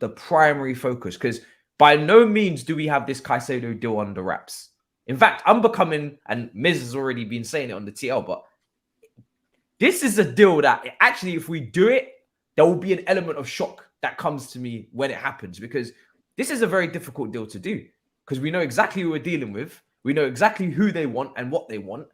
the primary focus, because by no means do we have this Caicedo deal under wraps. In fact, I'm becoming, and Miz has already been saying it on the TL, but this is a deal that actually, if we do it, there will be an element of shock that comes to me when it happens, because this is a very difficult deal to do, because we know exactly who we're dealing with. We know exactly who they want and what they want.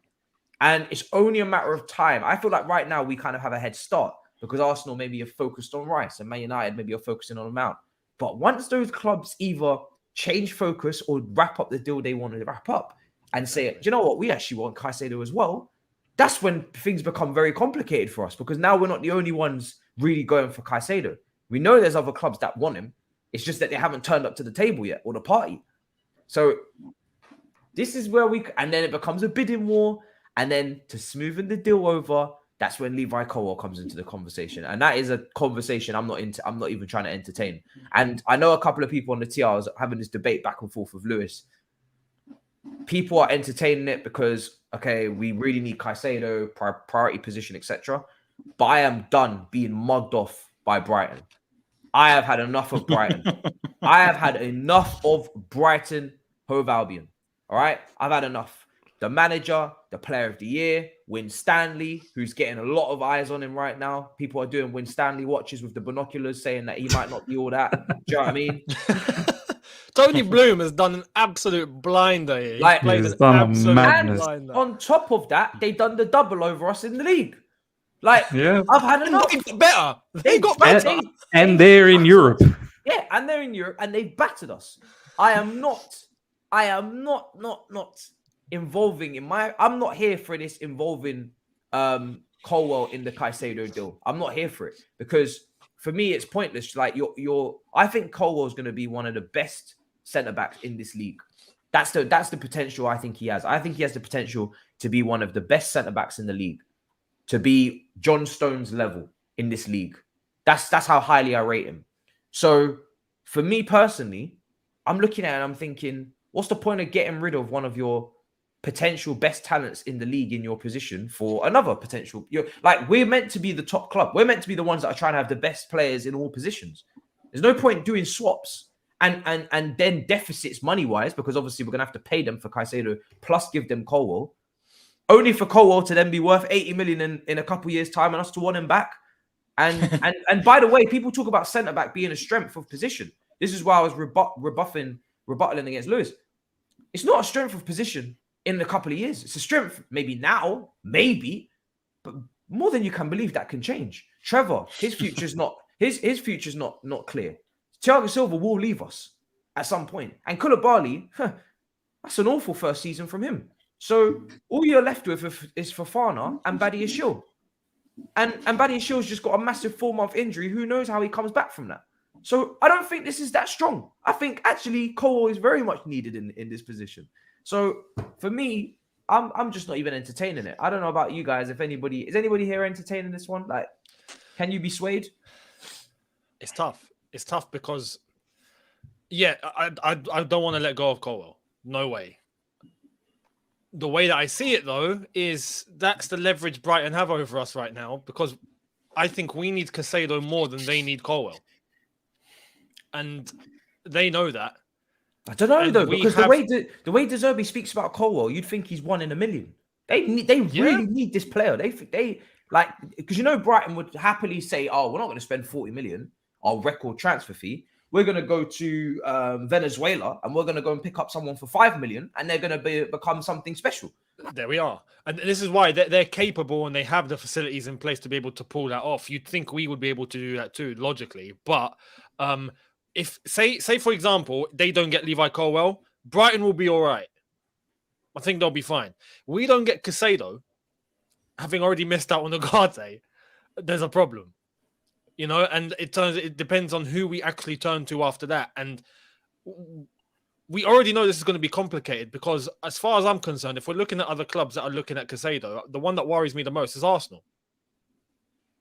And it's only a matter of time. I feel like right now we kind of have a head start because Arsenal maybe are focused on Rice and Man United maybe are focusing on Mount. But once those clubs either change focus or wrap up the deal they want to wrap up and say, do you know what, we actually want Caicedo as well, that's when things become very complicated for us, because now we're not the only ones really going for Caicedo. We know there's other clubs that want him. It's just that they haven't turned up to the table yet, or the party. So this is where and then it becomes a bidding war. And then to smoothen the deal over, that's when Levi Colwill comes into the conversation. And that is a conversation I'm not even trying to entertain. And I know a couple of people on the TR was having this debate back and forth with Lewis. People are entertaining it because, okay, we really need Caicedo, priority position, etc. But I am done being mugged off by Brighton. I have had enough of Brighton. I have had enough of Brighton Hove Albion. All right? I've had enough. The manager, the player of the year, Win Stanley, who's getting a lot of eyes on him right now. People are doing Win Stanley watches with the binoculars, saying that he might not be all that. Do you know what I mean? Tony Bloom has done an absolute blinder here. He's done a madness. blinder. On top of that, they've done the double over us in the league. Like, yeah, I've had enough. They got better. They got And, better. and they're in Europe. Yeah, and they're in Europe, and they've battered us. I am not involving in I'm not here for this involving Colwill in the Caicedo deal. I'm not here for it, because for me it's pointless. Like I think Colwill is going to be one of the best centre backs in this league. That's the potential I think he has. I think he has the potential to be one of the best centre backs in the league, to be John Stones level in this league. That's how highly I rate him. So for me personally, I'm looking at it and I'm thinking, what's the point of getting rid of one of your potential best talents in the league in your position for another potential? We're meant to be the top club. We're meant to be the ones that are trying to have the best players in all positions. There's no point doing swaps and then deficits money-wise, because obviously we're going to have to pay them for Caicedo plus give them Colwill, only for Colwill to then be worth 80 million in a couple years' time and us to want him back. And by the way, people talk about centre-back being a strength of position. This is why I was rebuttaling against Lewis. It's not a strength of position in a couple of years. It's a strength maybe now, but more than you can believe that can change. Trevor, his future's not his future's not clear. Thiago Silva will leave us at some point. And Koulibaly, that's an awful first season from him. So all you're left with is Fofana and Badia Shil. And Badia Shil's just got a massive 4-month injury. Who knows how he comes back from that? So I don't think this is that strong. I think actually Colwill is very much needed in this position. So for me, I'm just not even entertaining it. I don't know about you guys. Is anybody here entertaining this one? Like, can you be swayed? It's tough. It's tough because, yeah, I don't want to let go of Colwill. No way. The way that I see it, though, is that's the leverage Brighton have over us right now, because I think we need Caicedo more than they need Colwill. And they know that. I don't know, though, because the way De Zerbi speaks about Colwill, you'd think he's 1 in a million. They really need this player. Because Brighton would happily say, "Oh, we're not going to spend 40 million, our record transfer fee. We're going to go to Venezuela and we're going to go and pick up someone for 5 million, and they're going to become something special." There we are, and this is why they're capable and they have the facilities in place to be able to pull that off. You'd think we would be able to do that too, logically, but if say for example they don't get Levi Colwill, Brighton will be all right. I think they'll be fine. We don't get Caicedo, having already missed out on Ugarte, there's a problem, and it depends on who we actually turn to after that. And we already know this is going to be complicated, because as far as I'm concerned, if we're looking at other clubs that are looking at Caicedo, the one that worries me the most is Arsenal.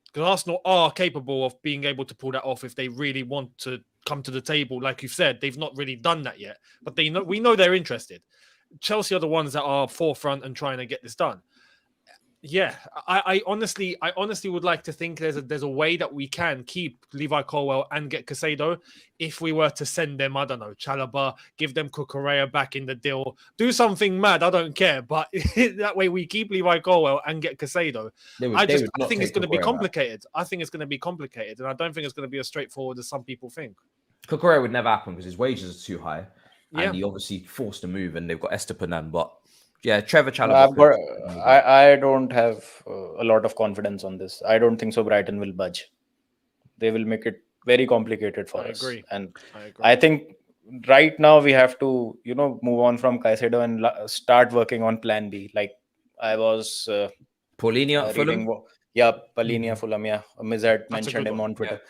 Because Arsenal are capable of being able to pull that off if they really want to come to the table. Like you've said, they've not really done that yet, but we know they're interested. Chelsea are the ones that are forefront and trying to get this done. Yeah, I honestly would like to think there's a way that we can keep Levi Colwill and get Caicedo if we were to send them, I don't know, Chalobah, give them Cucurella back in the deal, do something mad, I don't care, but that way we keep Levi Colwill and get Caicedo. I think it's going to be complicated. I think it's going to be complicated, and I don't think it's going to be as straightforward as some people think. Cucurella would never happen because his wages are too high, and he obviously forced to move, and they've got Estepanan, but. Yeah, Trevor Chalobah. I don't have a lot of confidence on this. I don't think so. Brighton will budge. They will make it very complicated for us. And I think right now we have to, move on from Caicedo and start working on Plan B. Like I was Paulinho, Fulham. Paulinho, Fulham. Yeah, Mizat mentioned him on Twitter.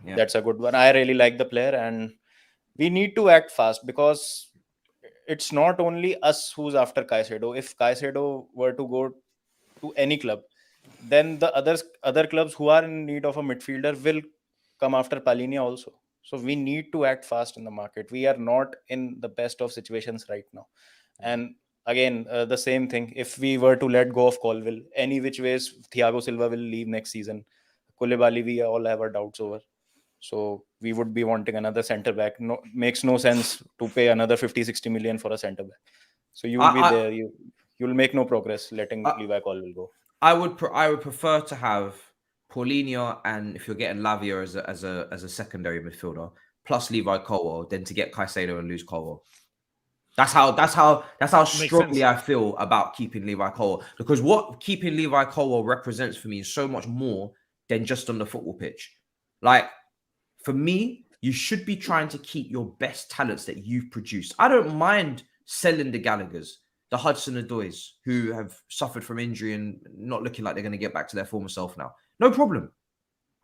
Yeah. That's a good one. I really like the player, and we need to act fast because it's not only us who's after Caicedo. If Caicedo were to go to any club, then the other clubs who are in need of a midfielder will come after Paulinho also. So we need to act fast in the market. We are not in the best of situations right now. And again, the same thing. If we were to let go of Colwill, any which ways, Thiago Silva will leave next season. Koulibaly, we all have our doubts over. So we would be wanting another centre back. No, makes no sense to pay another 50-60 million for a centre back. So you will be there. You'll make no progress letting Levi Colwill go. I would prefer to have Paulinho, and if you're getting Lavia as a secondary midfielder plus Levi Colwill, than to get Caicedo and lose Colwill. That's how strongly I feel about keeping Levi Colwill, because what keeping Levi Colwill represents for me is so much more than just on the football pitch. Like, for me, you should be trying to keep your best talents that you've produced. I don't mind selling the Gallaghers, the Hudson-Odois, who have suffered from injury and not looking like they're going to get back to their former self now. No problem.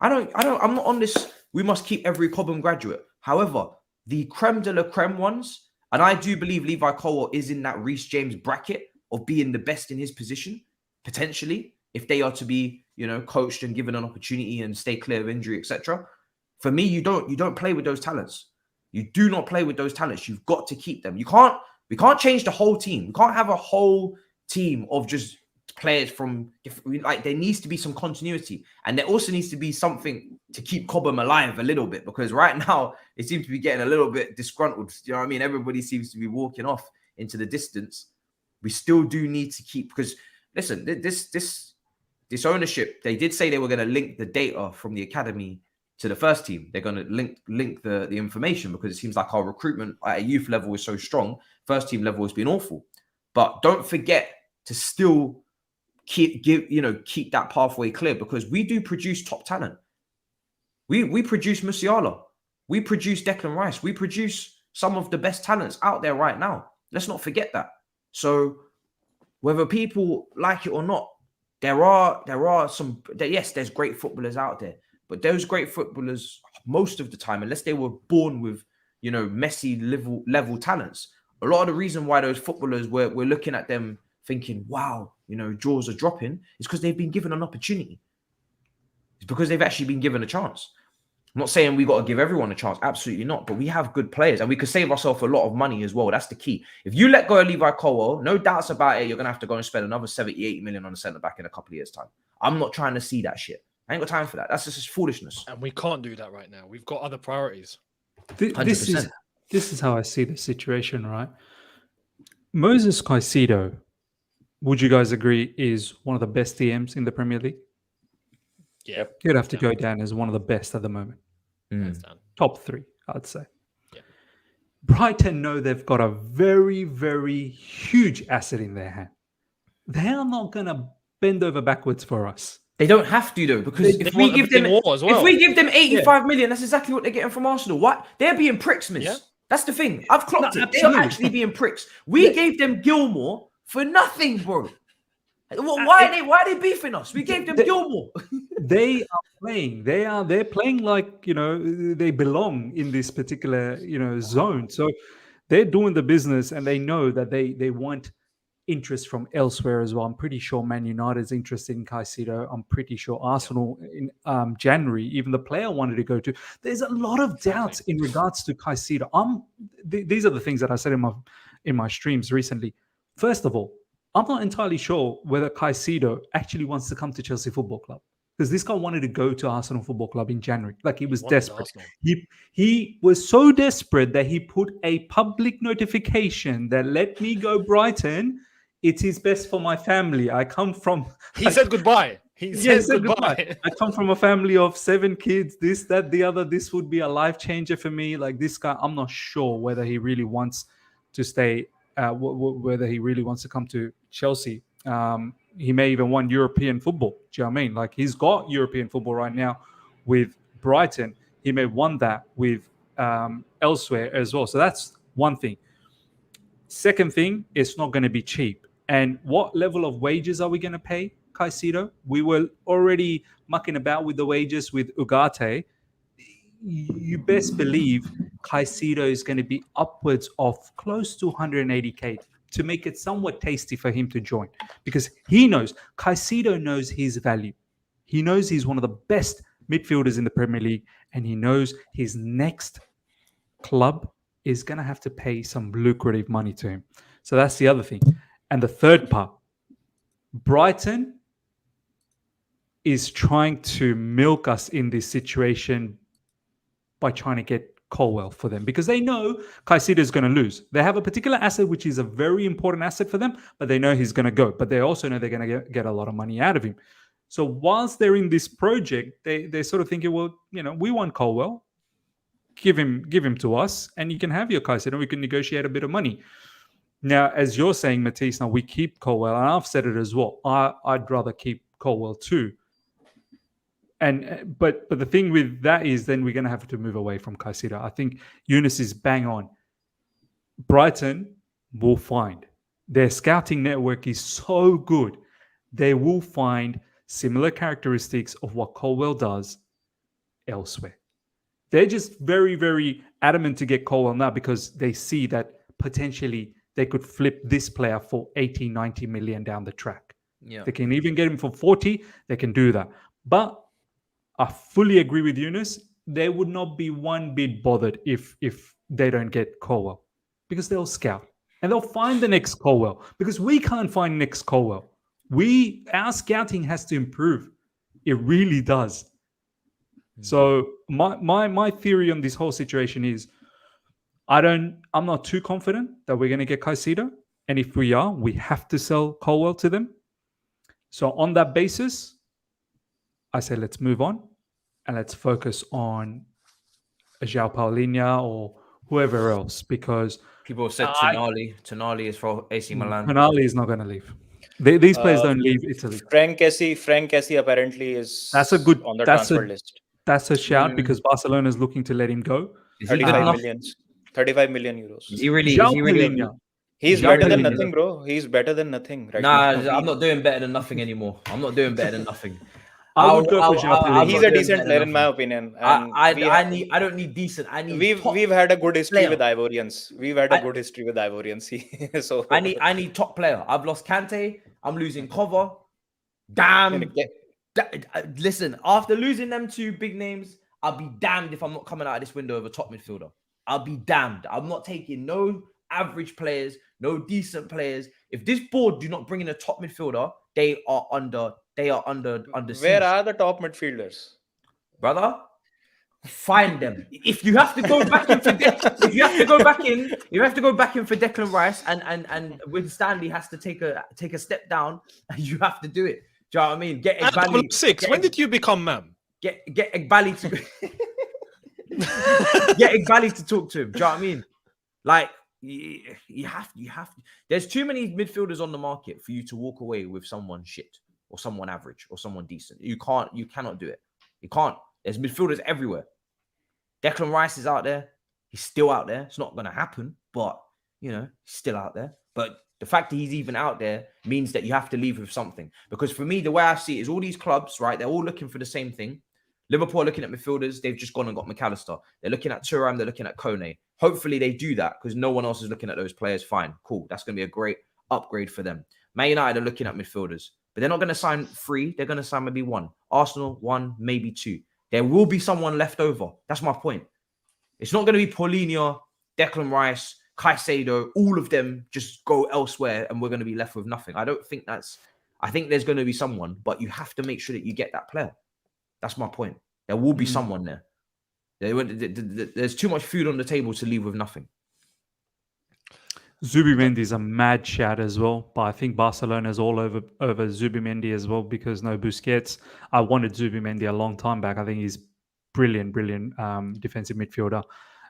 I'm not on this. We must keep every Cobham graduate. However, the creme de la creme ones, and I do believe Levi Colwill is in that Reece James bracket of being the best in his position, potentially, if they are to be, coached and given an opportunity and stay clear of injury, etc. For me, you don't play with those talents. You do not play with those talents. You've got to keep them. We can't change the whole team. We can't have a whole team of just players from different. Like, there needs to be some continuity, and there also needs to be something to keep Cobham alive a little bit, because right now it seems to be getting a little bit disgruntled. You know what I mean? Everybody seems to be walking off into the distance. We still do need to keep, because listen, this ownership, they did say they were going to link the data from the academy to the first team. They're going to link the information, because it seems like our recruitment at a youth level is so strong. First team level has been awful. But don't forget to still keep that pathway clear, because we do produce top talent. We produce Musiala. We produce Declan Rice. We produce some of the best talents out there right now. Let's not forget that. So whether people like it or not, there are some, yes, there's great footballers out there. But those great footballers, most of the time, unless they were born with, Messi level talents, a lot of the reason why those footballers, we're looking at them thinking, wow, jaws are dropping, is because they've been given an opportunity. It's because they've actually been given a chance. I'm not saying we got to give everyone a chance. Absolutely not. But we have good players, and we could save ourselves a lot of money as well. That's the key. If you let go of Levi Colwill, no doubts about it, you're going to have to go and spend another 70-80 million on a centre-back in a couple of years' time. I'm not trying to see that shit. I ain't got time for that. That's just foolishness. And we can't do that right now. We've got other priorities. This is how I see the situation, right? Moses Caicedo, would you guys agree, is one of the best DMs in the Premier League? Yeah. He'd have to go down as one of the best at the moment. Top 3, I'd say. Yeah. Brighton know they've got a very, very huge asset in their hand. They are not going to bend over backwards for us. They don't have to, though, because if we give them 85 million, that's exactly what they're getting from Arsenal. What? They're being pricks, miss. Yeah. That's the thing. I've clocked it. They're actually being pricks. We gave them Gilmore for nothing, bro. Why are they beefing us? We gave them Gilmore. They are playing. They're playing like, they belong in this particular, zone. So they're doing the business, and they know that they want interest from elsewhere as well. I'm pretty sure Man United is interested in Caicedo. I'm pretty sure Arsenal in January, even the player wanted to go to. There's a lot of doubts in regards to Caicedo. These are the things that I said in my streams recently. First of all, I'm not entirely sure whether Caicedo actually wants to come to Chelsea Football Club, because this guy wanted to go to Arsenal Football Club in January. Like, he was wanted desperate. Arsenal. He was so desperate that he put a public notification that, let me go Brighton. It is best for my family. I come from... He said goodbye. He Yeah, said goodbye. I come from a family of 7 kids, this, that, the other. This would be a life changer for me. Like, this guy, I'm not sure whether he really wants to stay, whether he really wants to come to Chelsea. He may even want European football. Do you know what I mean? Like, he's got European football right now with Brighton. He may want that with elsewhere as well. So that's one thing. Second thing, it's not going to be cheap. And what level of wages are we going to pay Caicedo? We were already mucking about with the wages with Ugarte. You best believe Caicedo is going to be upwards of close to 180k to make it somewhat tasty for him to join, because Caicedo knows his value. He knows he's one of the best midfielders in the Premier League, and he knows his next club is going to have to pay some lucrative money to him. So that's the other thing. And the third part, Brighton is trying to milk us in this situation by trying to get Colwill for them, because they know Caicedo is going to lose. They have a particular asset which is a very important asset for them, but they know he's going to go. But they also know they're going to get a lot of money out of him. So whilst they're in this project, they're sort of thinking, well, we want Colwill, give him to us, and you can have your Caicedo. We can negotiate a bit of money. Now, as you're saying, Matisse, now we keep Colwill, and I've said it as well. I'd rather keep Colwill too. But the thing with that is, then we're going to have to move away from Caicedo. I think Younes is bang on. Brighton will find. Their scouting network is so good. They will find similar characteristics of what Colwill does elsewhere. They're just very, very adamant to get Colwill now, because they see that potentially they could flip this player for 80, 90 million down the track. Yeah. They can even get him for 40. They can do that. But I fully agree with Younes. They would not be one bit bothered if they don't get Colwill, because they'll scout and they'll find the next Colwill, because we can't find next Colwill. Our scouting has to improve. It really does. Mm-hmm. So my theory on this whole situation is, I'm not too confident that we're going to get Caicedo. And if we are, we have to sell Colwill to them. So on that basis, I say let's move on and let's focus on João Paulinho or whoever else, because people said Tonali is for AC Milan. Tonali is not going to leave. These players don't leave Italy. Frank Kessie apparently is on the transfer list. That's a shout, because Barcelona is looking to let him go. 35 million euros. He's better than nothing, bro. He's better than nothing. Right now. I'm not doing better than nothing anymore. I'm not doing better than nothing. I would go for João Paulinho. He's a decent player in my opinion. And I don't need decent. I need. We've had a good history player. With Ivorians. So I need top player. I've lost Kante. I'm losing Cover. Damn. Listen, after losing them 2 big names, I'll be damned if I'm not coming out of this window of a top midfielder. I'll be damned. I'm not taking no average players, no decent players. If this board do not bring in a top midfielder, they are under siege. Where are the top midfielders, brother? Find them. If you have to go back in for you have to go back in for Declan Rice, and when Stanley has to take a step down, you have to do it. Do you know what I mean? Get Igbali. 6. When did you become man? Get Igbali to get Igbali to talk to him. Do you know what I mean? Like, you have to. There's too many midfielders on the market for you to walk away with someone shit or someone average or someone decent. You cannot do it. You can't. There's midfielders everywhere. Declan Rice is out there. He's still out there. It's not going to happen, but he's still out there. But the fact that he's even out there means that you have to leave with something. Because for me, the way I see it is all these clubs, right? They're all looking for the same thing. Liverpool are looking at midfielders. They've just gone and got McAllister. They're looking at Thuram. They're looking at Kone. Hopefully they do that because no one else is looking at those players. Fine. Cool. That's going to be a great upgrade for them. Man United are looking at midfielders, but they're not going to sign 3. They're going to sign maybe 1. Arsenal, 1, maybe 2. There will be someone left over. That's my point. It's not going to be Paulinho, Declan Rice, Caicedo, all of them just go elsewhere and we're going to be left with nothing. I don't think that's... I think there's going to be someone, but you have to make sure that you get that player. That's my point. There will be someone there. There's too much food on the table to leave with nothing. Zubimendi is a mad shout as well, but I think Barcelona's all over Zubimendi as well because no Busquets. I wanted Zubimendi a long time back. I think he's brilliant defensive midfielder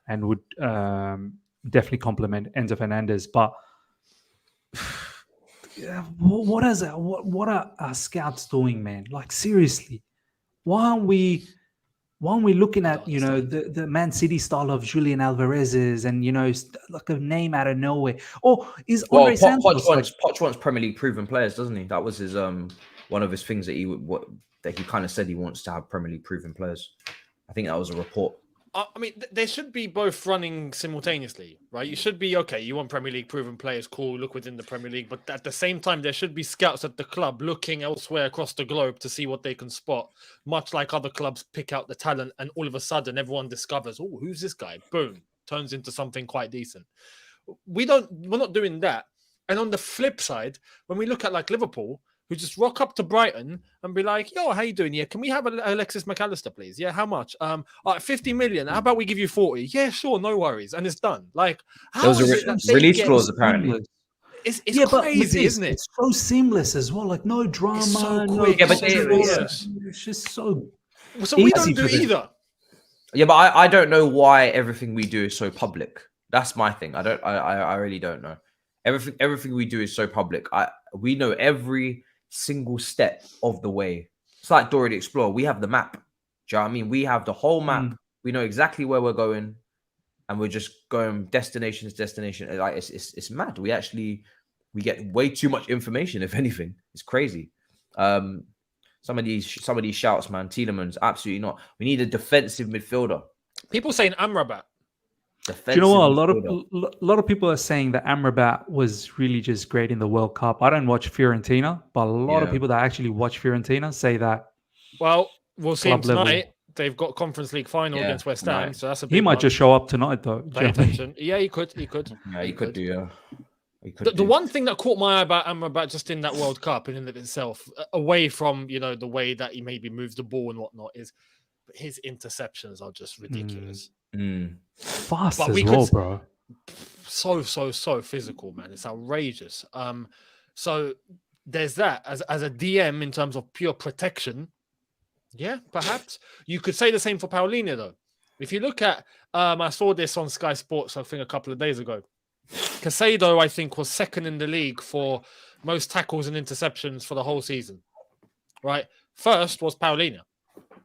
and would definitely complement Enzo Fernandez. But what are our scouts doing, man? Like, seriously, why aren't we looking at, the Man City style of Julian Alvarez's and, like a name out of nowhere? Or is Andre Santos... Poch wants Premier League proven players, doesn't he? That was his one of his things that he kind of said he wants to have Premier League proven players. I think that was a report. I mean, they should be both running simultaneously, right? You should be, okay, you want Premier League proven players, cool, look within the Premier League. But at the same time, there should be scouts at the club looking elsewhere across the globe to see what they can spot. Much like other clubs pick out the talent and all of a sudden everyone discovers, oh, who's this guy? Boom, turns into something quite decent. We're not doing that. And on the flip side, when we look at like Liverpool, who just rock up to Brighton and be like, yo, how you doing here? Can we have Alexis McAllister, please? Yeah, how much? 50 million. How about we give you 40? Yeah, sure, no worries. And it's done. Like, how there was a release clause, apparently. It's crazy, isn't it? It's so seamless as well. Like, no drama. It's so no quick. It's just so we don't do either. Yeah, but I don't know why everything we do is so public. That's my thing. I really don't know. Everything we do is so public. We know every single step of the way. It's like Dora the Explorer. We have the map. Do you know what I mean? We have the whole map. We know exactly where we're going, and we're just going destination to destination. Like it's mad. We get way too much information. If anything, it's crazy. Some of these shouts, man. Tielemans, absolutely not. We need a defensive midfielder. People saying Amrabat. Do you know what? A lot of people are saying that Amrabat was really just great in the World Cup. I don't watch Fiorentina, but a lot of people that actually watch Fiorentina say that. Well, we'll see him tonight. They've got Conference League final against West Ham, so that's a big He might just show up tonight, though. Pay attention. Yeah, he could. Yeah, he could do. Yeah. The one thing that caught my eye about Amrabat just in that World Cup in and of itself, away from the way that he maybe moves the ball and whatnot, is his interceptions are just ridiculous. Fast as well, bro. So physical, man. It's outrageous. So there's that as a DM in terms of pure protection. Yeah, perhaps you could say the same for Paulinho, though. If you look at, I saw this on Sky Sports, I think a couple of days ago. Caicedo, I think, was second in the league for most tackles and interceptions for the whole season. Right, first was Paulinho.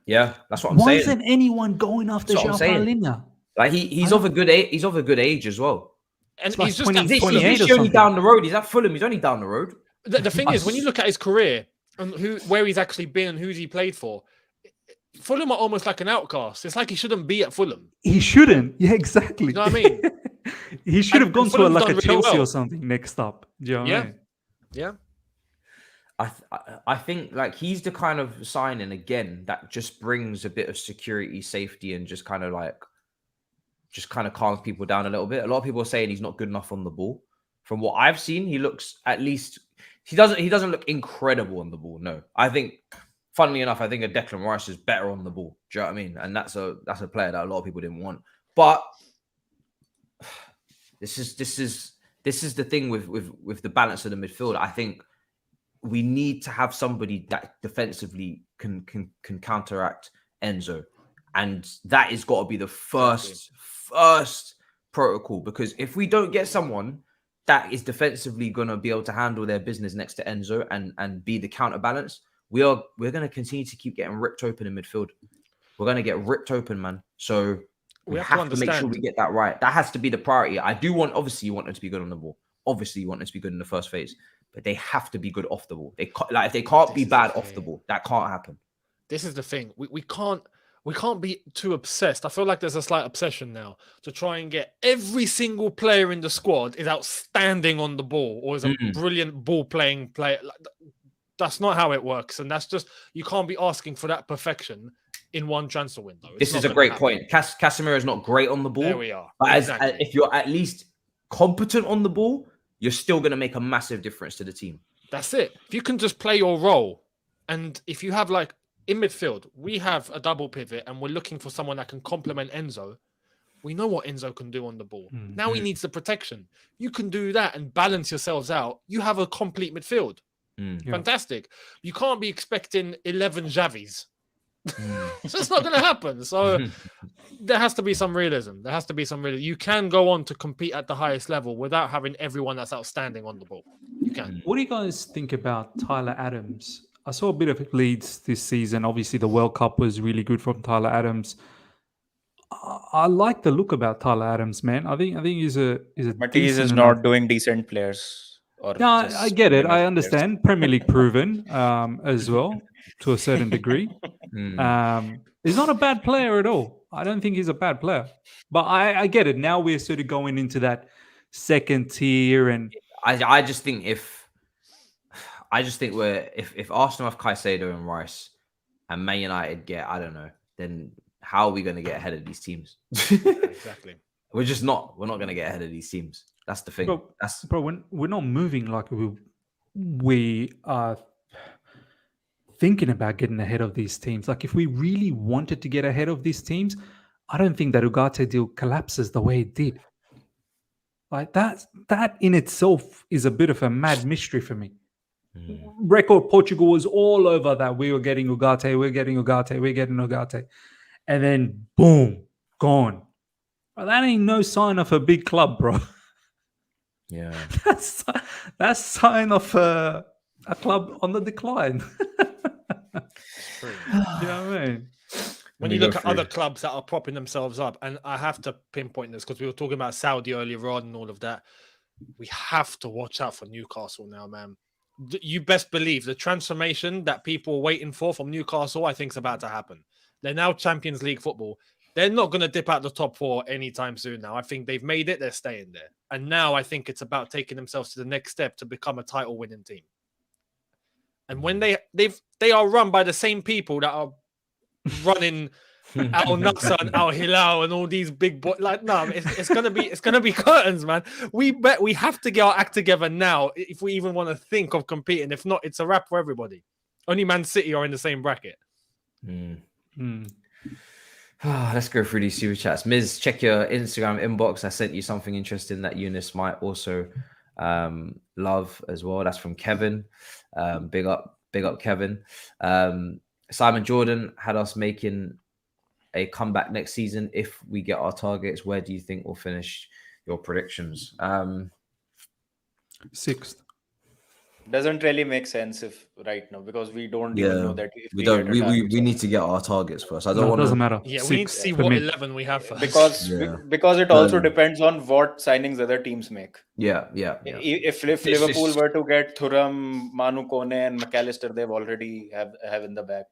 Yeah, that's what I'm saying. Why isn't anyone going after João Paulinho? Like he's of a good age. He's of a good age as well. And like he's just he's only down the road. He's at Fulham. He's only down the road. The thing is, when you look at his career and where he's actually been and who's he played for, Fulham are almost like an outcast. It's like he shouldn't be at Fulham. He shouldn't. Yeah, exactly. You know what I mean? He should have gone to a Chelsea well. Or something next up. Do you know what I mean? Yeah. I think like he's the kind of signing again that just brings a bit of security, safety, and just kind of calms people down a little bit. A lot of people are saying he's not good enough on the ball. From what I've seen, he looks at least he doesn't look incredible on the ball. No, I think, funnily enough, I think a Declan Rice is better on the ball. Do you know what I mean? And that's a player that a lot of people didn't want. But this is the thing with the balance of the midfield. I think we need to have somebody that defensively can counteract Enzo, and that has got to be the first protocol. Because if we don't get someone that is defensively going to be able to handle their business next to Enzo and be the counterbalance, we're going to continue to keep getting ripped open in midfield. We're going to get ripped open, man. So we have to make sure we get that right. That has to be the priority. Obviously, you want them to be good on the ball. Obviously, you want them to be good in the first phase. But they have to be good off the ball. If they can't be bad off the ball, that can't happen. This is the thing. We can't be too obsessed. I feel like there's a slight obsession now to try and get every single player in the squad is outstanding on the ball or is a brilliant ball playing player. That's not how it works, and that's just you can't be asking for that perfection in one transfer window. This is a great point. Casemiro is not great on the ball. There we are. But if you're at least competent on the ball, you're still going to make a massive difference to the team. That's it. If you can just play your role, and if you have like in midfield, we have a double pivot, and we're looking for someone that can complement Enzo. We know what Enzo can do on the ball. Now he needs the protection. You can do that and balance yourselves out. You have a complete midfield. Fantastic. You can't be expecting 11 Xavis. So it's not going to happen. So there has to be some realism. You can go on to compete at the highest level without having everyone that's outstanding on the ball. You can. What do you guys think about Tyler Adams? I saw a bit of Leeds this season. Obviously, the World Cup was really good from Tyler Adams. I like the look about Tyler Adams, man. I think he's a Matisse is not doing decent players. No, I get it. I understand. Premier League proven as well to a certain degree. He's not a bad player at all. I don't think he's a bad player. But I get it. Now we're sort of going into that second tier, and I just think if Arsenal have Caicedo and Rice, and Man United get, I don't know, then how are we going to get ahead of these teams? Exactly. We're not going to get ahead of these teams. That's the thing. Bro, when we're not moving like we are thinking about getting ahead of these teams. Like if we really wanted to get ahead of these teams, I don't think that Ugarte deal collapses the way it did. Like that in itself is a bit of a mad mystery for me. Record Portugal was all over that we were getting Ugarte, and then boom, gone. Well, that ain't no sign of a big club, bro. Yeah, that's sign of a club on the decline. True. You know what I mean? When you look at other clubs that are propping themselves up, and I have to pinpoint this because we were talking about Saudi earlier on and all of that, we have to watch out for Newcastle now, man. You best believe the transformation that people are waiting for from Newcastle, I think, is about to happen. They're now Champions League football. They're not going to dip out the top four anytime soon now. I think they've made it. They're staying there. And now I think it's about taking themselves to the next step to become a title-winning team. And when they are run by the same people that are running Al Nassr and Al Hilal and all these big boys, like no, it's gonna be curtains, man. We have to get our act together now if we even want to think of competing. If not, it's a wrap for everybody. Only Man City are in the same bracket. Let's go through these super chats. Miz, check your Instagram inbox. I sent you something interesting that Younes might also love as well. That's from Kevin. Big up Kevin. Simon Jordan had us making a comeback next season if we get our targets. Where do you think we'll finish? Your predictions? 6th. Doesn't really make sense if right now because we don't even know that if we don't. We need to get our targets first. I don't want. Doesn't matter. Yeah, we need to see what 11 we have first. Because it also depends on what signings other teams make. Yeah. If Liverpool were to get Thuram, Manu Kone, and McAllister, they've already have in the bag.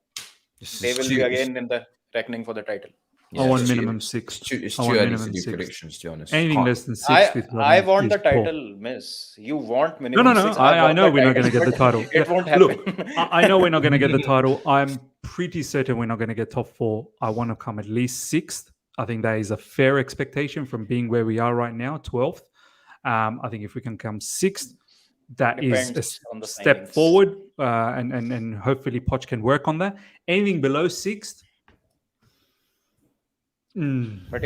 They will be again in the reckoning for the title. I want minimum 6. It's too early to do predictions, to be honest. Anything less than 6. I want the title, miss. You want minimum 6. I know we're not going to get the title. It won't happen. Look, I know we're not going to get the title. I'm pretty certain we're not going to get top 4. I want to come at least 6th. I think that is a fair expectation from being where we are right now, 12th. I think if we can come 6th, that is a step forward, and hopefully Poch can work on that. Anything below 6th. But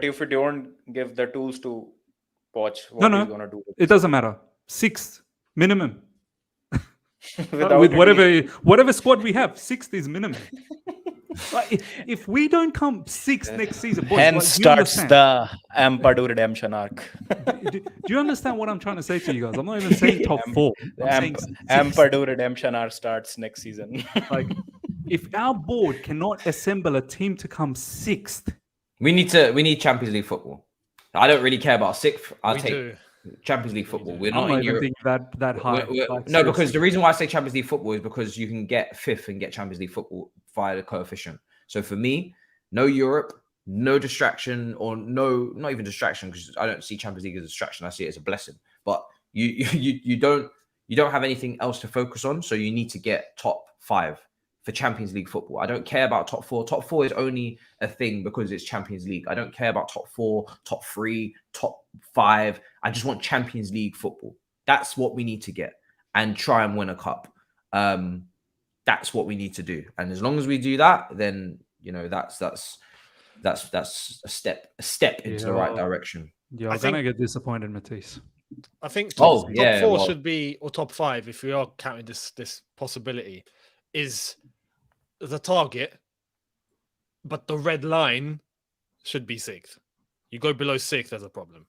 if you don't give the tools to Poch, what is going to do? It doesn't matter. 6th minimum. With whatever squad we have, 6th is minimum. If we don't come 6th next season, boys, hence starts the Ampadu redemption arc. Do you understand what I'm trying to say to you guys? I'm not even saying top 4. Ampadu redemption arc starts next season. Like, if our board cannot assemble a team to come 6th, we need Champions League football. I don't really care about 6th. I'll take Champions League football. We're not in Europe. That high. No, because the reason why I say Champions League football is because you can get 5th and get Champions League football via the coefficient. So for me, no Europe, no distraction, or not even distraction, because I don't see Champions League as a distraction. I see it as a blessing. But you don't have anything else to focus on. So you need to get top 5 for Champions League football. I don't care about top 4. Top 4 is only a thing because it's Champions League. I don't care about top 4, top 3, top 5. I just want Champions League football. That's what we need to get and try and win a cup. That's what we need to do. And as long as we do that, then that's a step into the right direction. You're gonna get disappointed, Matisse. I think top 4 should be, or top 5, if we are counting this possibility, is the target, but the red line should be 6th. You go below 6th, there's a problem.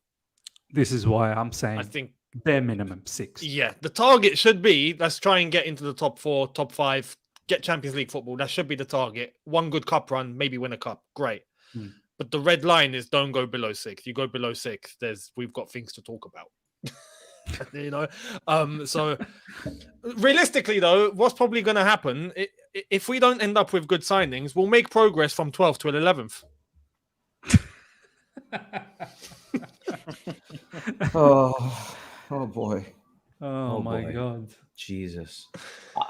This is why I'm saying I think bare minimum 6. Yeah, the target should be, let's try and get into the top 4, top 5, get Champions League football. That should be the target. One good cup run, maybe win a cup. Great. But the red line is don't go below 6th. You go below 6th, we've got things to talk about. So realistically though, what's probably going to happen if we don't end up with good signings, we'll make progress from 12th to 11th. Oh boy. Oh my boy. God. Jesus.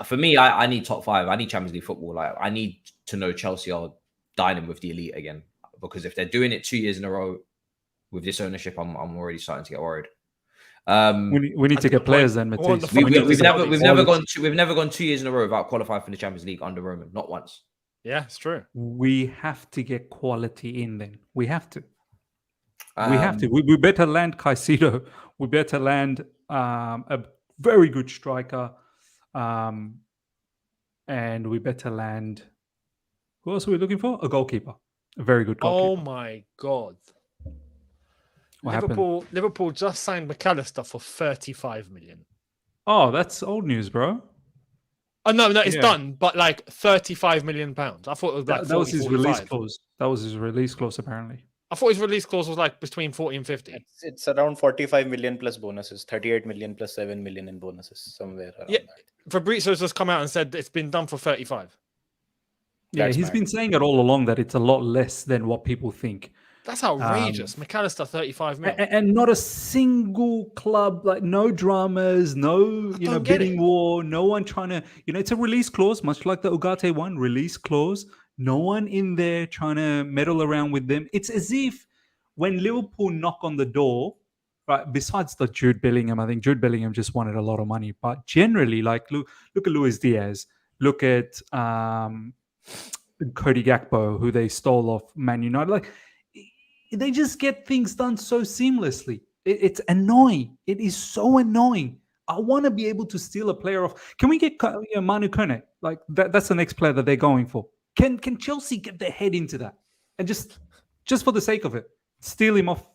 For me, I need top 5. I need Champions League football. Like, I need to know Chelsea are dining with the elite again, because if they're doing it 2 years in a row with this ownership, I'm already starting to get worried. We need to get players then, Matisse. We've never gone 2 years in a row without qualifying for the Champions League under Roman, not once. Yeah, it's true. We have to get quality in then. We have to. We have to. We better land Caicedo. We better land a very good striker. And we better land... Who else are we looking for? A goalkeeper. A very good goalkeeper. Oh my God. What Liverpool just signed McAllister for 35 million. Oh, that's old news, bro. Oh, no, it's done. But like 35 million pounds. I thought it was like that was his 45. release clause. That was his release clause, apparently. I thought his release clause was like between 40 and 50. It's around 45 million plus bonuses, 38 million plus 7 million in bonuses, somewhere around that. Fabrizio's just come out and said it's been done for 35. Yeah, That's he's mad. been saying it all along that it's a lot less than what people think. That's outrageous. McAllister, 35 million. And not a single club, like no dramas, no bidding war, no one trying to, it's a release clause, much like the Ugarte one, release clause. No one in there trying to meddle around with them. It's as if when Liverpool knock on the door, right, besides the Jude Bellingham, I think Jude Bellingham just wanted a lot of money. But generally, like, look at Luis Diaz, look at Cody Gakpo, who they stole off Man United. Like, they just get things done so seamlessly. It's annoying. It is so annoying. I want to be able to steal a player off. Can we get Manu Kone? Like, that's the next player that they're going for. Can Chelsea get their head into that? And just for the sake of it, steal him off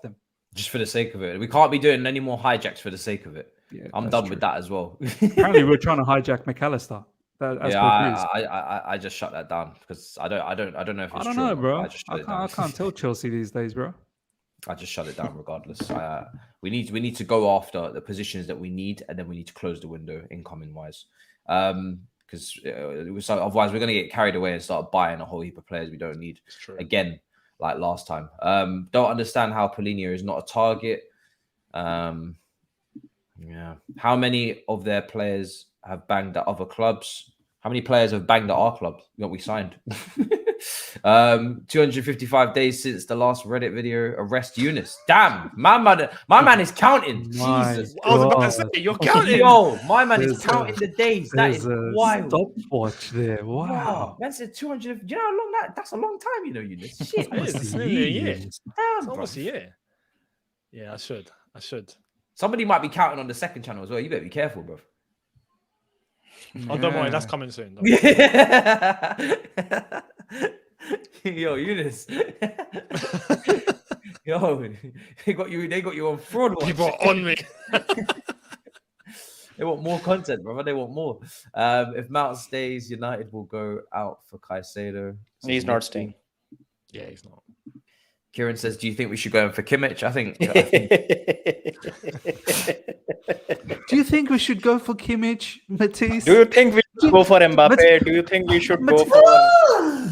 them. Just for the sake of it. We can't be doing any more hijacks for the sake of it. Yeah, I'm done with that as well. Apparently, we're trying to hijack McAllister. I just shut that down because I don't know if it's true. I don't know, bro. I can't tell Chelsea these days, bro. I just shut it down regardless. We need to go after the positions that we need, and then we need to close the window incoming wise. Because otherwise we're going to get carried away and start buying a whole heap of players we don't need again, like last time. Don't understand how Paulinho is not a target. How many of their players have banged at other clubs? How many players have banged at our club that we signed? 255 days since the last Reddit video. Arrest Younes. Damn, my man is counting. Jesus, I was about to say, you're counting. Yo, my man is counting the days. That is wild. Stopwatch there. Wow. Man said 200. You know how long that's a long time. Younes. Shit, It's nearly a year. Damn, It's almost a year. Yeah, I should. Somebody might be counting on the second channel as well. You better be careful, bro. Oh, don't worry, that's coming soon. Yo, Younes. Yo, they got you on fraud watch. People are on me. They want more content, brother. They want more. If Mount stays, United will go out for Caicedo. He's not staying. Yeah, he's not. Kieran says, "Do you think we should go in for Kimmich?" I think. Do you think we should go for Kimmich, Matisse? Do you think we should go for Mbappe? Do you think we should go for...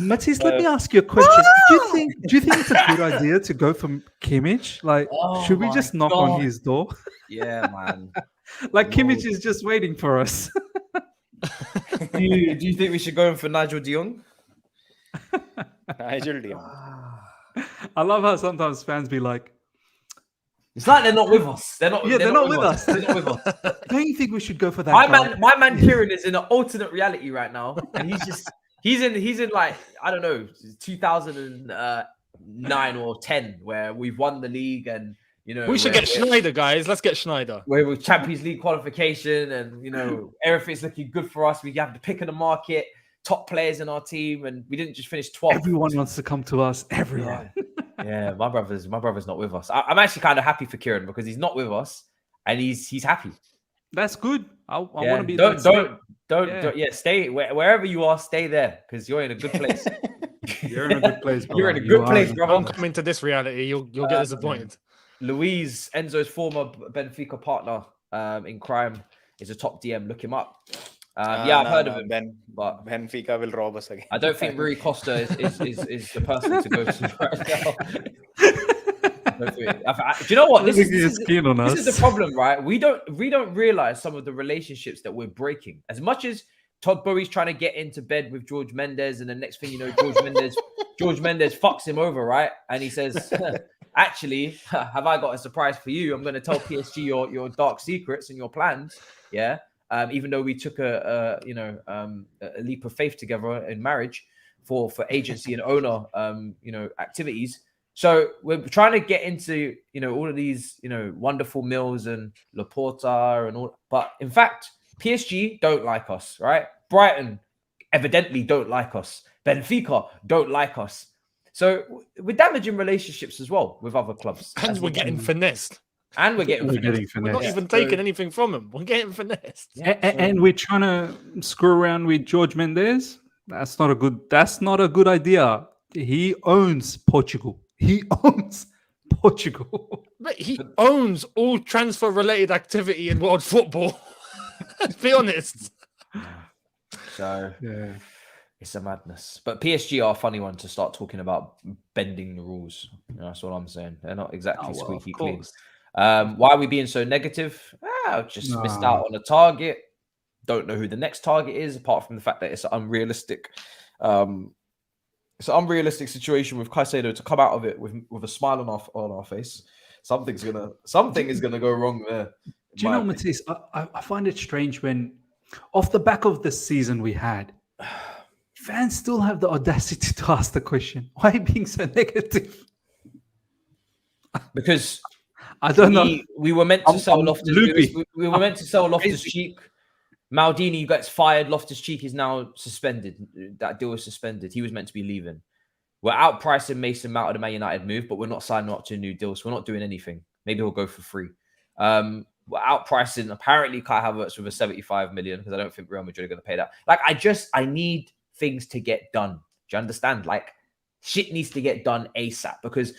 Matisse, let me ask you a question. Do you think it's a good idea to go for Kimmich? Like, should we just knock on his door? Yeah, man. Like, Kimmich is just waiting for us. Do you think we should go in for Nigel de Jong? Nigel de Jong. I love how sometimes fans be like, It's like they're not with us. They're not. yeah, they're not with us. They're not with us. don't you think we should go for that My guy? man Kieran is in an alternate reality right now, and he's in like, I don't know, 2009 or 10, where we've won the league, and we should get Schneider, guys. Let's get Schneider. We're with Champions League qualification, and everything's looking good for us. We have the pick of the market, top players in our team, and we didn't just finish 12th. Everyone wants to come to us. Everyone. Yeah, my brother's not with us. I'm actually kind of happy for Kieran because he's not with us, and he's happy. That's good. I want to be. Don't stay wherever you are. Stay there because you're in a good place. You're in a good place, bro. You're in a good place, bro. Don't come into this reality. You'll get disappointed. Louise, Enzo's former Benfica partner in crime, is a top DM. Look him up. I've heard of him. But Benfica will rob us again. I don't think Rui Costa is the person to go to right now. Do you know what? This is the problem, right? We don't realize some of the relationships that we're breaking. As much as Todd Bowie's trying to get into bed with George Mendes, and the next thing you know, George Mendes fucks him over, right? And he says, actually, have I got a surprise for you? I'm going to tell PSG your dark secrets and your plans. Yeah. Even though we took a leap of faith together in marriage for agency and owner, activities. So we're trying to get into, all of these, wonderful Mills and Laporta and all. But in fact, PSG don't like us, right? Brighton evidently don't like us. Benfica don't like us. So we're damaging relationships as well with other clubs. And we're getting finessed. And we're getting finessed. We're not even taking anything from him. We're getting finessed. Yeah, and we're trying to screw around with George Mendes. That's not a good idea. He owns Portugal. But he owns all transfer related activity in world football. Let's be honest. So it's a madness. But PSG are a funny one to start talking about bending the rules. That's what I'm saying. They're not exactly squeaky clean. Why are we being so negative? Missed out on a target. Don't know who the next target is, apart from the fact that it's an unrealistic. It's an unrealistic situation with Caicedo to come out of it with a smile on our face. Something is gonna go wrong there. Do you know, Matisse? I find it strange when, off the back of the season we had, fans still have the audacity to ask the question: why are you being so negative? Because I don't know. We were meant to sell Loftus. We were meant to sell Loftus-Cheek. Maldini gets fired. Loftus-Cheek is now suspended. That deal is suspended. He was meant to be leaving. We're outpricing Mason Mount of the Man United move, but we're not signing up to a new deal, so we're not doing anything. Maybe he'll go for free. We're outpricing apparently Kai Havertz with a 75 million because I don't think Real Madrid are going to pay that. Like, I need things to get done. Do you understand? Like, shit needs to get done ASAP because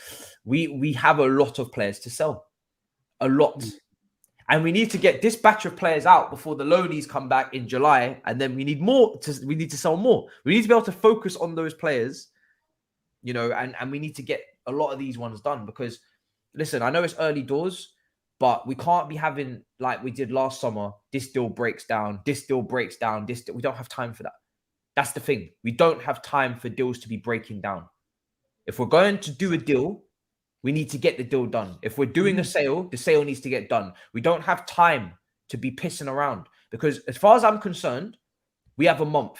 we have a lot of players to sell. A lot. And we need to get this batch of players out before the loanies come back in July. And then we need to sell more. We need to be able to focus on those players, and we need to get a lot of these ones done because, listen, I know it's early doors, but we can't be having, like we did last summer, this deal breaks down, we don't have time for that. That's the thing. We don't have time for deals to be breaking down. If we're going to do a deal, we need to get the deal done. If we're doing a sale, the sale needs to get done. We don't have time to be pissing around because as far as I'm concerned, we have a month,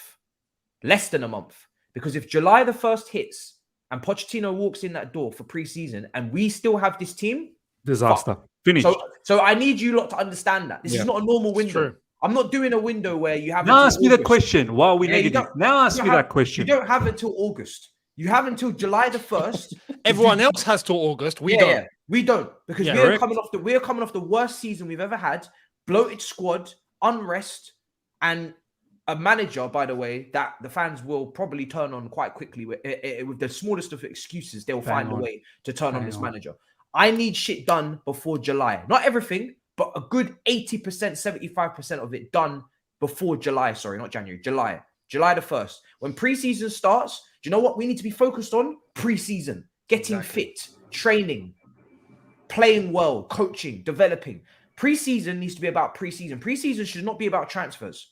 less than a month. Because if July the 1st hits and Pochettino walks in that door for pre-season and we still have this team, disaster. Finished. So I need you lot to understand that. This is not a normal window. True. I'm not doing a window where you have... Now ask me the question. Why are we negative? Now ask me that question. You don't have until August. You have until July the 1st. Everyone else has till August. We don't. Yeah. We don't because we're coming off the worst season we've ever had. Bloated squad, unrest, and a manager, by the way, that the fans will probably turn on quite quickly with the smallest of excuses. They'll find a way to turn on this manager. I need shit done before July. Not everything, but a good 80%, 75% of it done before July. Sorry, not January. July the 1st. When preseason starts, do you know what we need to be focused on? Preseason, getting fit, training, playing well, coaching, developing. Preseason needs to be about preseason. Preseason should not be about transfers.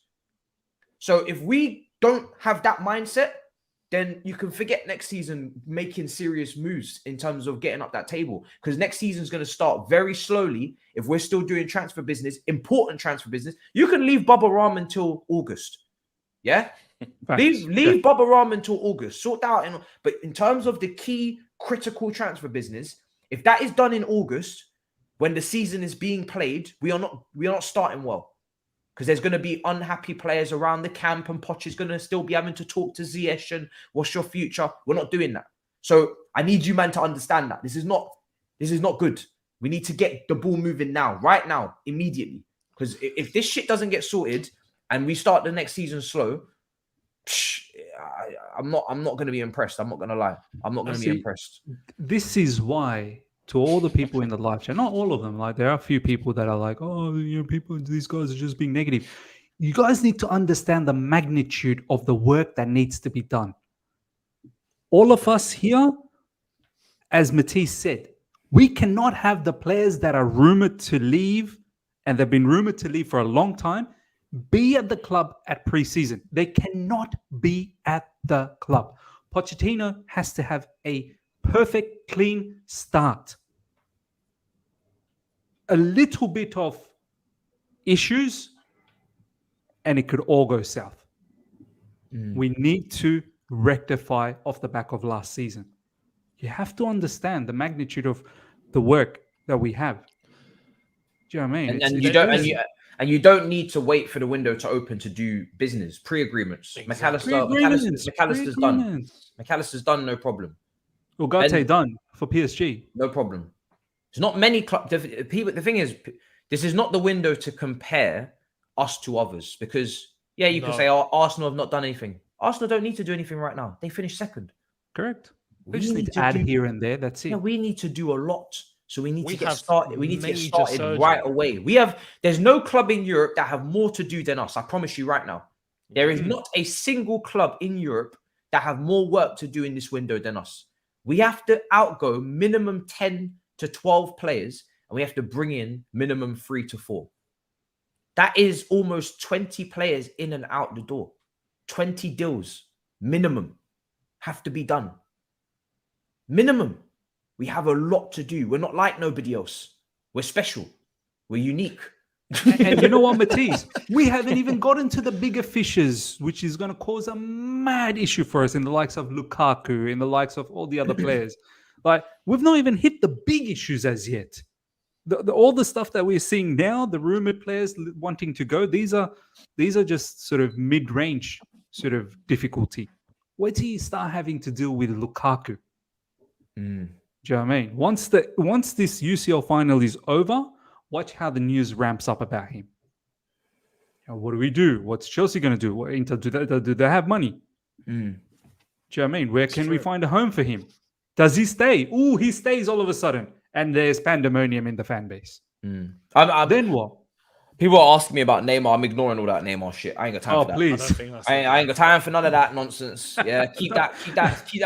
So if we don't have that mindset, then you can forget next season making serious moves in terms of getting up that table. Because next season is going to start very slowly. If we're still doing transfer business, important transfer business, you can leave Baba Ram until August. Yeah? Leave Baba Ram until August. Sort that out. But in terms of the key critical transfer business, if that is done in August, when the season is being played, we are not starting well. Because there's going to be unhappy players around the camp, and Poch is going to still be having to talk to Ziyech and what's your future. We're not doing that. So I need you, man, to understand that this is not good. We need to get the ball moving now, right now, immediately. Because if this shit doesn't get sorted and we start the next season slow, I'm not going to be impressed. I'm not going to lie. I'm not going to be impressed. This is why, to all the people in the live chat, not all of them, like there are a few people that are like, oh, these guys are just being negative. You guys need to understand the magnitude of the work that needs to be done. All of us here, as Matisse said, we cannot have the players that are rumored to leave, and they've been rumored to leave for a long time, be at the club at pre-season. They cannot be at the club. Pochettino has to have a perfect, clean start. A little bit of issues, and it could all go south. We need to rectify off the back of last season. You have to understand the magnitude of the work that we have. Do you know what I mean? And you don't need to wait for the window to open to do business. Pre-agreements. Exactly. McAllister's done. McAllister's done, no problem. Ugarte done for PSG. No problem. There's not many clubs. The thing is, this is not the window to compare us to others, because you can say, oh, Arsenal have not done anything. Arsenal don't need to do anything right now. They finished second. Correct. We just need to add here and there. That's it. Yeah, we need to do a lot. So we need to get started. We need to get major started surgery. right away. There's no club in Europe that have more to do than us. I promise you right now. There is not a single club in Europe that have more work to do in this window than us. We have to outgo minimum 10 to 12 players, and we have to bring in minimum 3 to 4. That is almost 20 players in and out the door. 20 deals minimum have to be done. Minimum. We have a lot to do. We're not like nobody else. We're special. We're unique. And you know what, Matisse? We haven't even gotten to the bigger fishes, which is going to cause a mad issue for us in the likes of Lukaku, in the likes of all the other players. Like, we've not even hit the big issues as yet. All the stuff that we're seeing now, the rumored players wanting to go, these are just sort of mid-range sort of difficulty. Wait till you start having to deal with Lukaku. Do you know what I mean? Once this UCL final is over, watch how the news ramps up about him. What do we do? What's Chelsea going to do? What Inter do they have money? Do you know what I mean? Where can we find a home for him? Does he stay? Oh, he stays all of a sudden, and there's pandemonium in the fan base. Then what? People are asking me about Neymar. I'm ignoring all that Neymar shit. I ain't got time for that. Please. I ain't got time for none of that nonsense. Yeah, keep that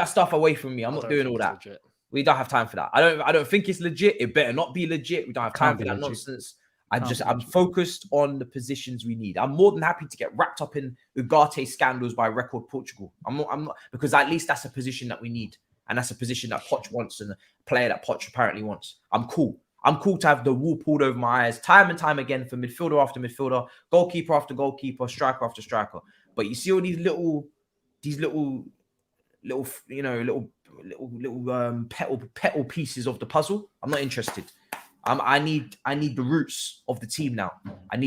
stuff away from me. I'm not doing all that. Legit. We don't have time for that. I don't think it's legit. It better not be legit. We don't have time for that nonsense. I'm focused on the positions we need. I'm more than happy to get wrapped up in Ugarte scandals by Record Portugal. I'm not, because at least that's a position that we need. And that's a position that Poch wants and a player that Poch apparently wants. I'm cool. I'm cool to have the wool pulled over my eyes time and time again for midfielder after midfielder, goalkeeper after goalkeeper, striker after striker. But you see all these little petal pieces of the puzzle. I'm not interested. I need the roots of the team now.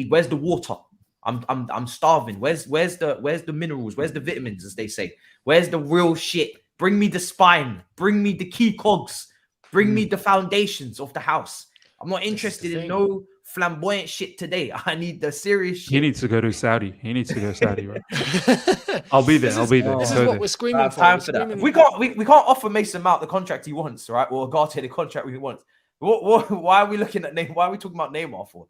Where's the water? I'm starving. Where's the minerals? Where's the vitamins, as they say? Where's the real shit? Bring me the spine. Bring me the key cogs. Bring me the foundations of the house. I'm not interested in no flamboyant shit today. I need the serious shit. He needs to go to Saudi. Right? I'll be there. This is what we're screaming for. Time for that. We can't offer Mason Mount the contract he wants, right? Or Ugarte the contract he wants. Why are we looking at Neymar? Why are we talking about Neymar for?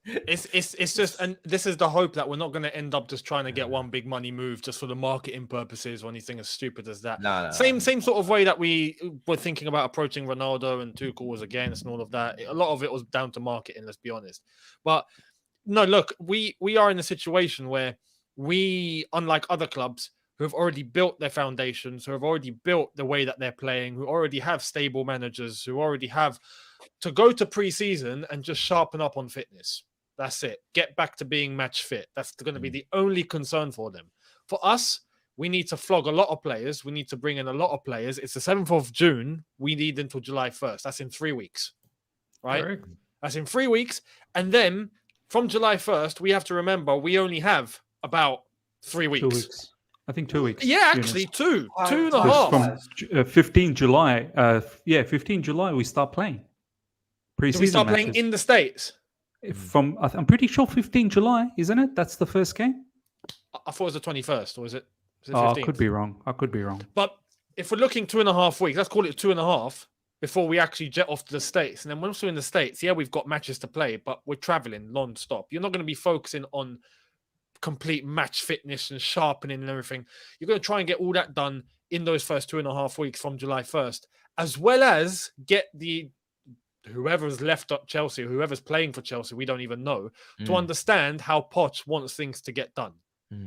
It's just, and this is the hope that we're not going to end up just trying to get one big money move just for the marketing purposes or anything as stupid as that. No. Same sort of way that we were thinking about approaching Ronaldo and Tuchel was against and all of that. A lot of it was down to marketing, let's be honest. But no, look, we are in a situation where we, unlike other clubs who have already built their foundations, who have already built the way that they're playing, who already have stable managers, who already have to go to pre-season and just sharpen up on fitness. That's it. Get back to being match fit. That's going to be the only concern for them. For us, we need to flog a lot of players. We need to bring in a lot of players. It's the 7th of June. We need until July 1st. That's in 3 weeks, right? Correct. That's in 3 weeks. And then from July 1st, we have to remember we only have about 3 weeks. 2 weeks. I think 2 weeks. Yeah, Younes. actually, two and a Because half. from 15 July, 15 July we start playing. Do Pre-season we start playing matches. in the States? I'm pretty sure 15 July, isn't it? That's the first game. I thought it was the 21st, or was it? Oh, I 15th? could be wrong. But if we're looking 2.5 weeks, let's call it 2.5 before we actually jet off to the States. And then once we're in the States, yeah, we've got matches to play, but we're traveling non-stop. You're not going to be focusing on complete match fitness and sharpening and everything. You're going to try and get all that done in those first 2.5 weeks from July 1st, as well as get whoever's left at Chelsea, whoever's playing for Chelsea, we don't even know, to understand how Poch wants things to get done.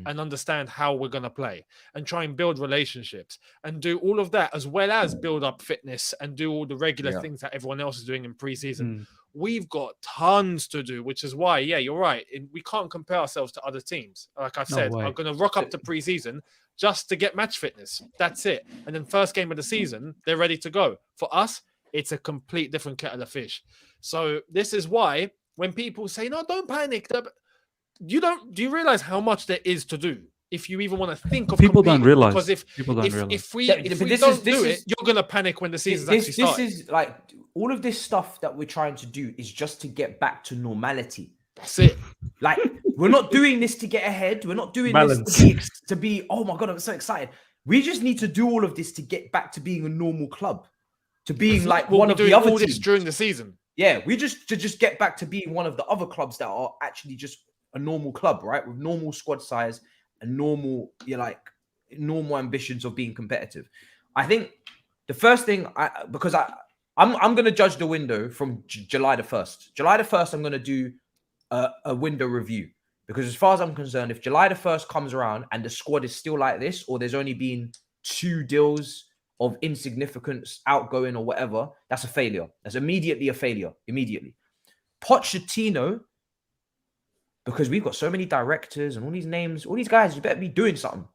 And understand how we're going to play and try and build relationships and do all of that, as well as build up fitness and do all the regular things that everyone else is doing in pre-season. We've got tons to do, which is why, yeah, you're right. We can't compare ourselves to other teams. Like I've said, I'm going to rock up to pre-season just to get match fitness. That's it. And then first game of the season, they're ready to go. For us, it's a complete different kettle of fish. So this is why when people say, no, don't panic, do you realize how much there is to do if you even want to think of People don't competing? realize. Because if we don't do it, you're gonna panic when the season's actually started. This is like all of this stuff that we're trying to do is just to get back to normality. That's it. Like we're not doing this to get ahead. We're not doing Balance. this to be oh my god, I'm so excited. We just need to do all of this to get back to being a normal club, to being like one of the other all teams this during the season. Yeah, we just get back to being one of the other clubs that are actually just a normal club, right? With normal squad size and normal ambitions of being competitive. I think the first thing, I'm going to judge the window from July the 1st. July the 1st, I'm going to do a window review because as far as I'm concerned, if July the 1st comes around and the squad is still like this, or there's only been 2 deals of insignificance outgoing or whatever, that's a failure. That's immediately a failure. Immediately. Pochettino, because we've got so many directors and all these names, all these guys, you better be doing something.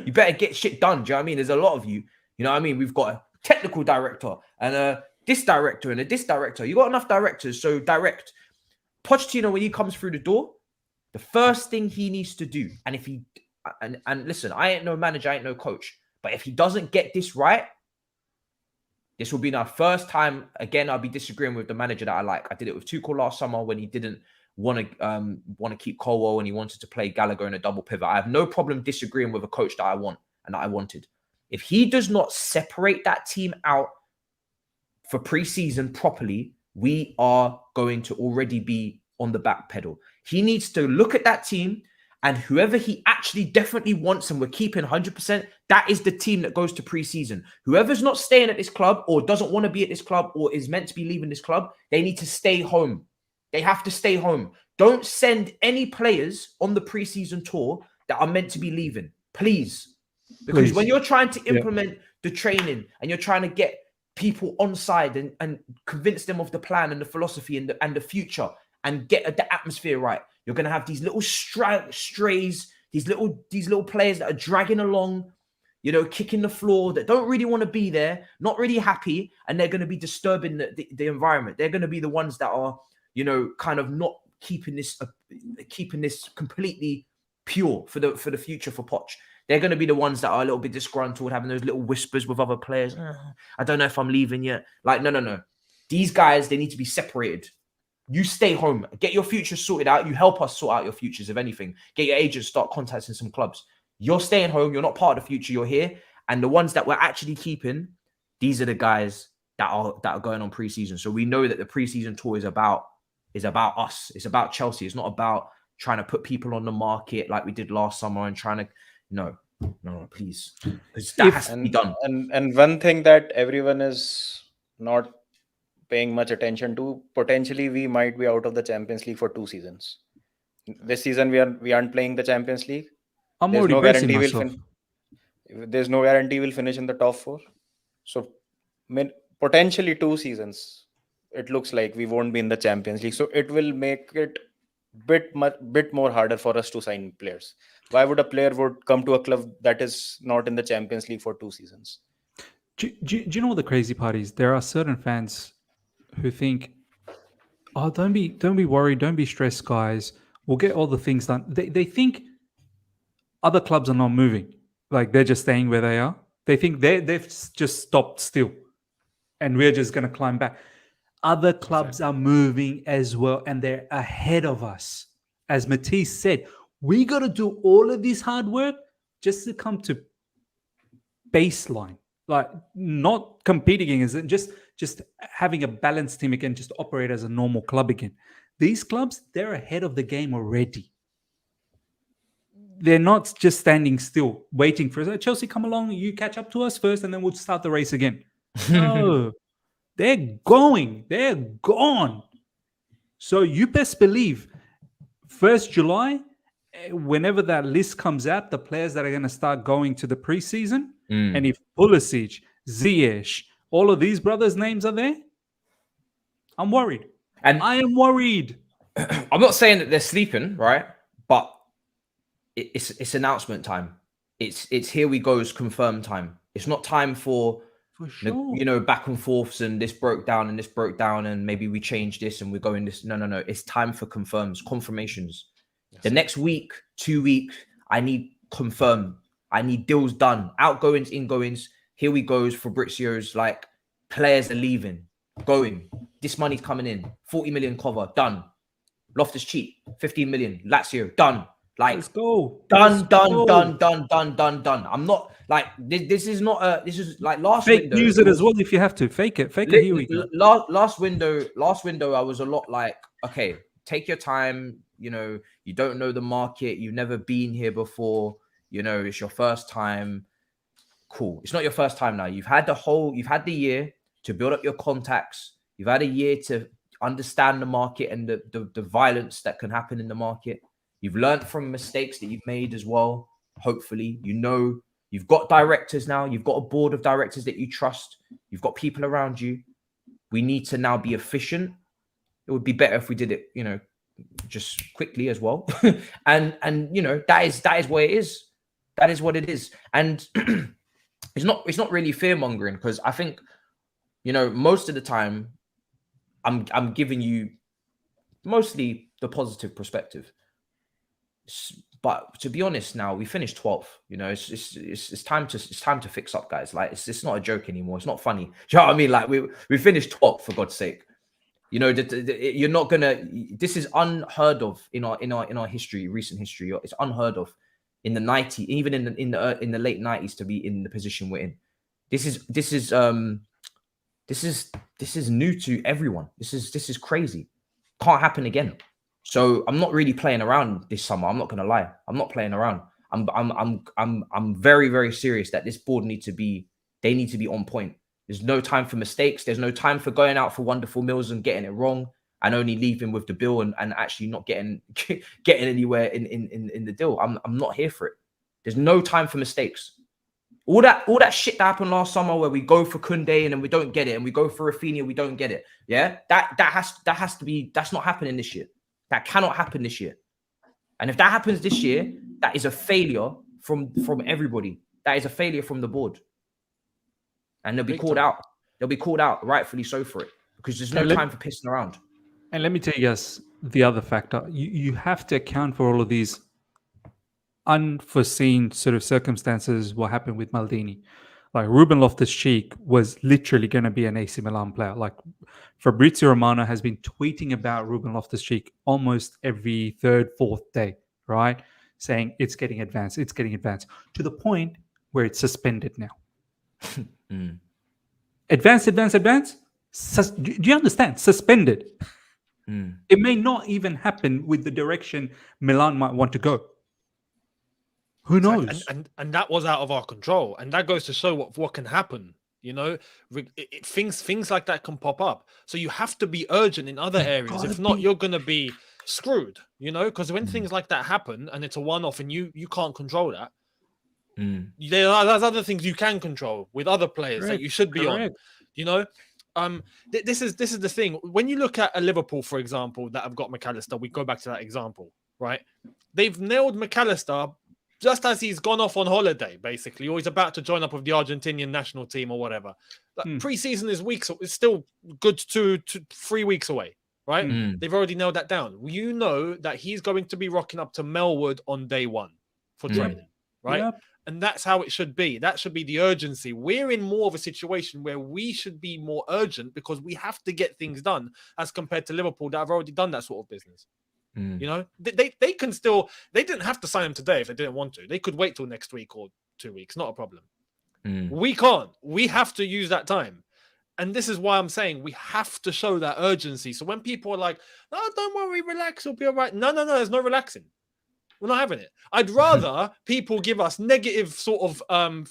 You better get shit done. Do you know what I mean? There's a lot of you. You know what I mean? We've got a technical director and this director and this director. You got enough directors, so direct. Pochettino, when he comes through the door, the first thing he needs to do, and if he and listen, I ain't no manager, I ain't no coach, but if he doesn't get this right, this will be our first time. Again, I'll be disagreeing with the manager that I like. I did it with Tuchel last summer when he didn't want to keep Colwill and he wanted to play Gallagher in a double pivot. I have no problem disagreeing with a coach that I want and that I wanted. If he does not separate that team out for pre-season properly, we are going to already be on the back pedal. He needs to look at that team and whoever he actually definitely wants and we're keeping 100%, that is the team that goes to pre-season. Whoever's not staying at this club or doesn't want to be at this club or is meant to be leaving this club, they need to stay home. They have to stay home. Don't send any players on the preseason tour that are meant to be leaving, please. Because when you're trying to implement the training and you're trying to get people on side and convince them of the plan and the philosophy and the future and get the atmosphere right, you're going to have these little strays, these little players that are dragging along, you know, kicking the floor, that don't really want to be there, not really happy, and they're going to be disturbing the environment. They're going to be the ones that are, you know, kind of not keeping this completely pure for the future for Poch. They're going to be the ones that are a little bit disgruntled, having those little whispers with other players. I don't know if I'm leaving yet. Like, no. These guys, they need to be separated. You stay home. Get your future sorted out. You help us sort out your futures, if anything. Get your agents, start contacting some clubs. You're staying home. You're not part of the future. You're here. And the ones that we're actually keeping, these are the guys that are going on preseason. So we know that the preseason tour is about us. It's about Chelsea. It's not about trying to put people on the market like we did last summer and trying to, no, please. Because that has to be done. And one thing that everyone is not paying much attention to, potentially we might be out of the Champions League for 2 seasons. This season we aren't playing the Champions League. I'm There's already no bracing guarantee myself. there's no guarantee we'll finish in the top 4. So potentially 2 seasons, it looks like we won't be in the Champions League. So it will make it bit more harder for us to sign players. Why would a player would come to a club that is not in the Champions League for 2 seasons? Do you know what the crazy part is? There are certain fans who think, "Oh, don't be worried, don't be stressed, guys. We'll get all the things done." They think other clubs are not moving, like they're just staying where they are. They think they've just stopped still, and we're just going to climb back. Other clubs are moving as well, and they're ahead of us. As Matisse said, we got to do all of this hard work just to come to baseline, like not competing against it, just having a balanced team again, just operate as a normal club again. These clubs, they're ahead of the game already. They're not just standing still, waiting for us. Chelsea, come along, you catch up to us first, and then we'll start the race again. No. They're going. They're gone. So you best believe 1st July, whenever that list comes out, the players that are going to start going to the preseason, and if Pulisic, Ziyech, all of these brothers' names are there, I'm worried. And I am worried. I'm not saying that they're sleeping, right? But it's announcement time. It's here we go's confirmed time. It's not time for sure. Back and forths and this broke down and maybe we change this and we're going this. No. It's time for confirmations. Yes. The next week, 2 weeks, I need confirmed. I need deals done. Outgoings, ingoings. Here we goes. Fabrizio's like players are leaving, going. This money's coming in. 40 million cover, done. Loftus cheap, 15 million. Lazio, done. Like, let's go. Done. I'm not like this is not this is like last fake window. Use it as well if you have to. Fake it. Here we go. Last window, I was a lot like, okay, take your time. You don't know the market. You've never been here before. It's your first time. Cool. It's not your first time now. You've had the year to build up your contacts. You've had a year to understand the market and the violence that can happen in the market. You've learned from mistakes that you've made as well. Hopefully, you've got directors now. You've got a board of directors that you trust. You've got people around you. We need to now be efficient. It would be better if we did it, just quickly as well. and that is what it is. That is what it is. And it's not really fear mongering, because I think, most of the time I'm giving you mostly the positive perspective. But to be honest, now we finished 12th. It's time to fix up, guys. Like it's not a joke anymore. It's not funny. Do you know what I mean? Like we finished 12th, for God's sake. You're not gonna. This is unheard of in our history, recent history. It's unheard of in the 90s, even in the late 90s, to be in the position we're in. This is new to everyone. This is crazy. Can't happen again. So I'm not really playing around this summer. I'm not gonna lie. I'm not playing around. I'm very, very serious that this board need to be on point. There's no time for mistakes. There's no time for going out for wonderful meals and getting it wrong and only leaving with the bill and actually not getting anywhere in the deal. I'm not here for it. There's no time for mistakes. All that shit that happened last summer where we go for Kunde and then we don't get it, and we go for Rafinha, we don't get it. Yeah, that has to be. That's not happening this year. That cannot happen this year. And if that happens this year, that is a failure from everybody. That is a failure from the board. And they'll be called out. They'll be called out, rightfully so, for it, because there's no time for pissing around. And let me tell you guys the other factor. You have to account for all of these unforeseen sort of circumstances. What happened with Maldini? Like Ruben Loftus-Cheek was literally going to be an AC Milan player. Like Fabrizio Romano has been tweeting about Ruben Loftus-Cheek almost every third, fourth day, right? Saying it's getting advanced, to the point where it's suspended now. Advanced. Do you understand? Suspended. It may not even happen with the direction Milan might want to go. Who knows? And that was out of our control, and that goes to show what can happen. Things like that can pop up. So you have to be urgent in other areas. If not, you're going to be screwed, you know, because when things like that happen and it's a one-off and you can't control that, there's other things you can control with other players that you should be on, you know. This is the thing. When you look at a Liverpool, for example, that have got McAllister, we go back to that example, right? They've nailed McAllister just as he's gone off on holiday, basically, or he's about to join up with the Argentinian national team or whatever. Pre-season is weeks, it's still good 2 to 3 weeks away, right? They've already nailed that down. You know that he's going to be rocking up to Melwood on day 1 for training, right? Yep. And that's how it should be. That should be the urgency. We're in more of a situation where we should be more urgent because we have to get things done as compared to Liverpool that have already done that sort of business. You know, they can still, they didn't have to sign him today if they didn't want to. They could wait till next week or 2 weeks, not a problem. We can't. We have to use that time. And this is why I'm saying we have to show that urgency. So when people are like, oh, don't worry, relax, it'll be all right. No, there's no relaxing. We're not having it. I'd rather people give us negative sort of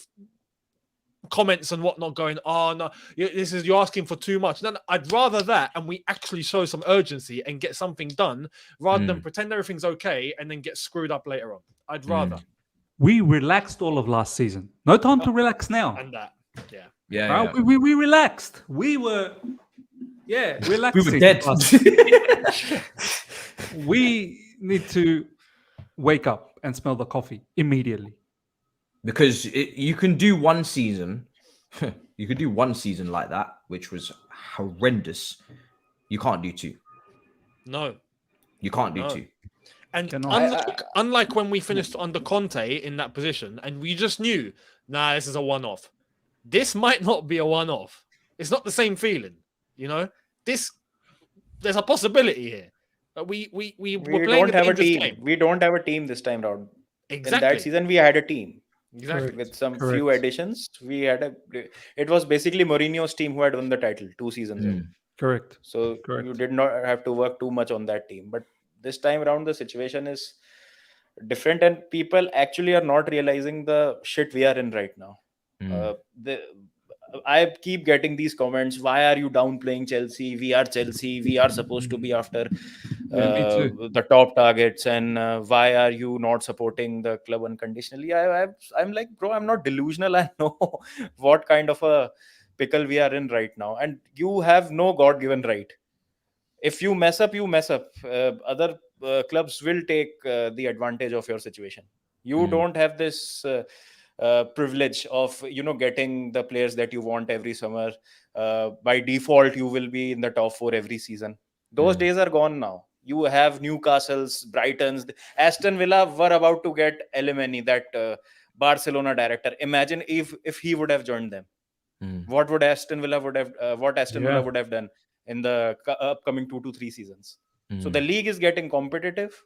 comments and whatnot going, oh, no, you're asking for too much. No, I'd rather that and we actually show some urgency and get something done rather than pretend everything's okay and then get screwed up later on. I'd rather. We relaxed all of last season. No time to relax now. And that, yeah. We relaxed. We were, relaxed. We were dead. We need to wake up and smell the coffee immediately. Because you can do one season, like that, which was horrendous. You can't do 2. No. You can't do 2. And unlike when we finished under Kante in that position, and we just knew, this is a one-off. This might not be a one-off. It's not the same feeling, you know. There's a possibility here. We don't have a team. Game. We don't have a team this time round. Exactly. In that season, we had a team. Exactly. With some few additions, it was basically Mourinho's team who had won the title 2 seasons ago. Correct. So you did not have to work too much on that team. But this time around, the situation is different, and people actually are not realizing the shit we are in right now. I keep getting these comments. Why are you downplaying Chelsea? We are Chelsea. We are supposed to be after the top targets. And why are you not supporting the club unconditionally? I'm like, bro, I'm not delusional. I know what kind of a pickle we are in right now. And you have no God-given right. If you mess up, you mess up. Other clubs will take the advantage of your situation. You don't have this... privilege of getting the players that you want every summer. By default, you will be in the top 4 every season. Those days are gone now. You have Newcastle's, Brighton's, Aston Villa were about to get Elimeni, that Barcelona director. Imagine if he would have joined them. What would Aston Villa would have done in the upcoming 2 to 3 seasons? So the league is getting competitive.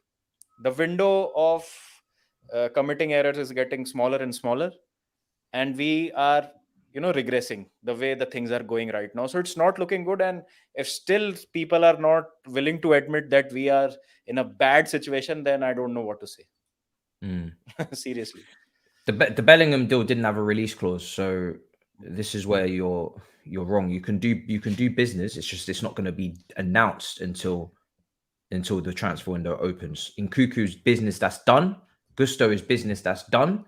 The window of committing errors is getting smaller and smaller, and we are regressing the way the things are going right now. So it's not looking good, and if still people are not willing to admit that we are in a bad situation, then I don't know what to say. Seriously, the Bellingham deal didn't have a release clause, so this is where you're wrong. You can do business, it's just it's not going to be announced until the transfer window opens. Nkunku's business, that's done. Gusto is business that's done.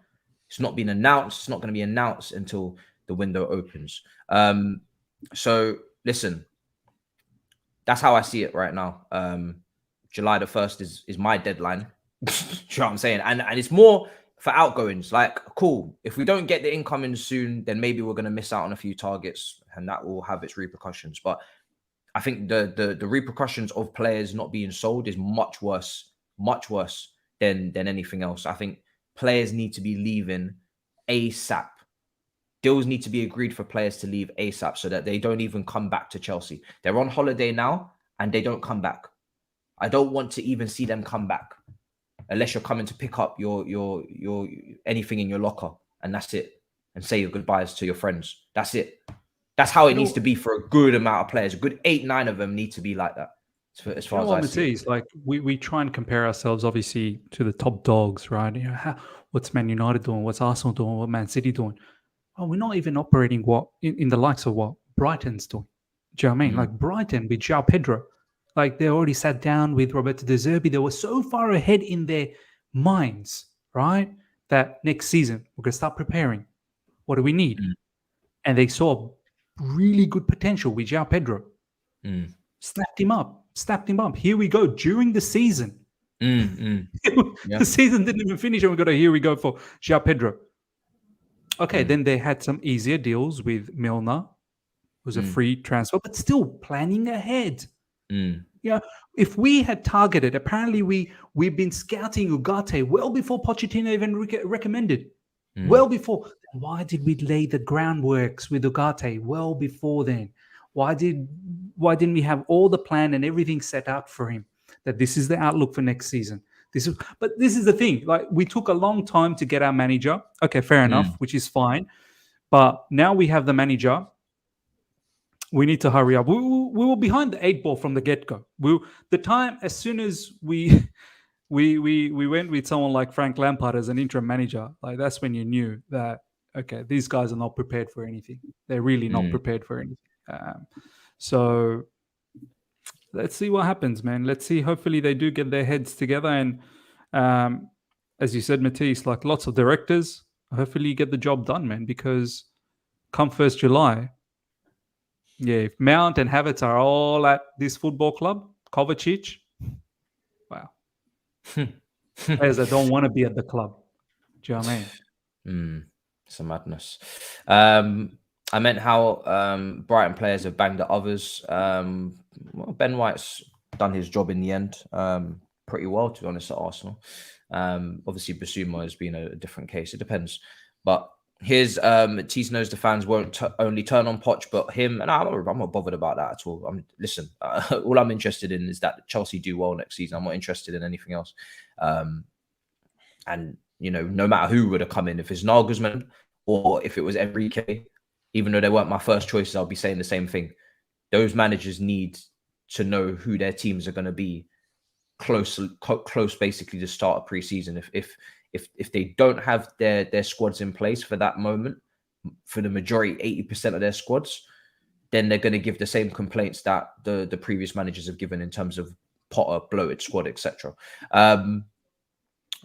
It's not been announced. It's not going to be announced until the window opens. So listen, that's how I see it right now. July the 1st is my deadline. Do you know what I'm saying? And it's more for outgoings. Like, cool. If we don't get the incoming soon, then maybe we're going to miss out on a few targets, and that will have its repercussions. But I think the repercussions of players not being sold is much worse than anything else. I think players need to be leaving ASAP. Deals need to be agreed for players to leave ASAP so that they don't even come back to Chelsea. They're on holiday now and they don't come back. I don't want to even see them come back unless you're coming to pick up your anything in your locker, and that's it, and say your goodbyes to your friends. That's it. That's how it needs to be for a good amount of players. A good 8-9 of them need to be like that. As far as I see it. Like we try and compare ourselves obviously to the top dogs, right? What's Man United doing? What's Arsenal doing? What Man City doing? Well, we're not even operating in the likes of what Brighton's doing. Do you know what I mean? Like Brighton with João Pedro, Like they already sat down with Roberto De Zerbi. They were so far ahead in their minds, right? That next season we're gonna start preparing. What do we need? And they saw really good potential with João Pedro. Snapped him up. Here we go during the season. Yeah. The season didn't even finish, and we got a here we go for João Pedro. Okay, then they had some easier deals with Milner, who's a free transfer, but still planning ahead. Yeah, if we had targeted, apparently we've been scouting Ugarte well before Pochettino even recommended. Well before. Why did we lay the groundworks with Ugarte well before then? Why didn't we have all the plan and everything set out for him? That this is the outlook for next season. But this is the thing. Like, we took a long time to get our manager. Okay, fair enough, which is fine. But now we have the manager. We need to hurry up. We were behind the 8 ball from the get-go. The time as soon as we went with someone like Frank Lampard as an interim manager, like that's when you knew that, okay, these guys are not prepared for anything. They're really not prepared for anything. So let's see what happens, man. Let's see. Hopefully they do get their heads together. And as you said, Matisse, like lots of directors, hopefully you get the job done, man, because come 1st July, yeah, if Mount and Havertz are all at this football club, Kovacic, wow. Players that don't want to be at the club. Do you know what I mean? It's a madness. I meant how Brighton players have banged at others. Well, Ben White's done his job in the end pretty well, to be honest, at Arsenal. Obviously, Basuma has been a different case. It depends. But here's Matisse knows the fans won't only turn on Poch, but him. And I'm not bothered about that at all. Listen, all I'm interested in is that Chelsea do well next season. I'm not interested in anything else. And, you know, no matter who would have come in, if it's Nagelsmann or if it was Enrique, even though they weren't my first choices, I'll be saying the same thing. Those managers need to know who their teams are going to be close basically to start a pre-season. If they don't have their squads in place for that moment, for the majority, 80% of their squads, then they're going to give the same complaints that the previous managers have given in terms of Potter, bloated squad, etc.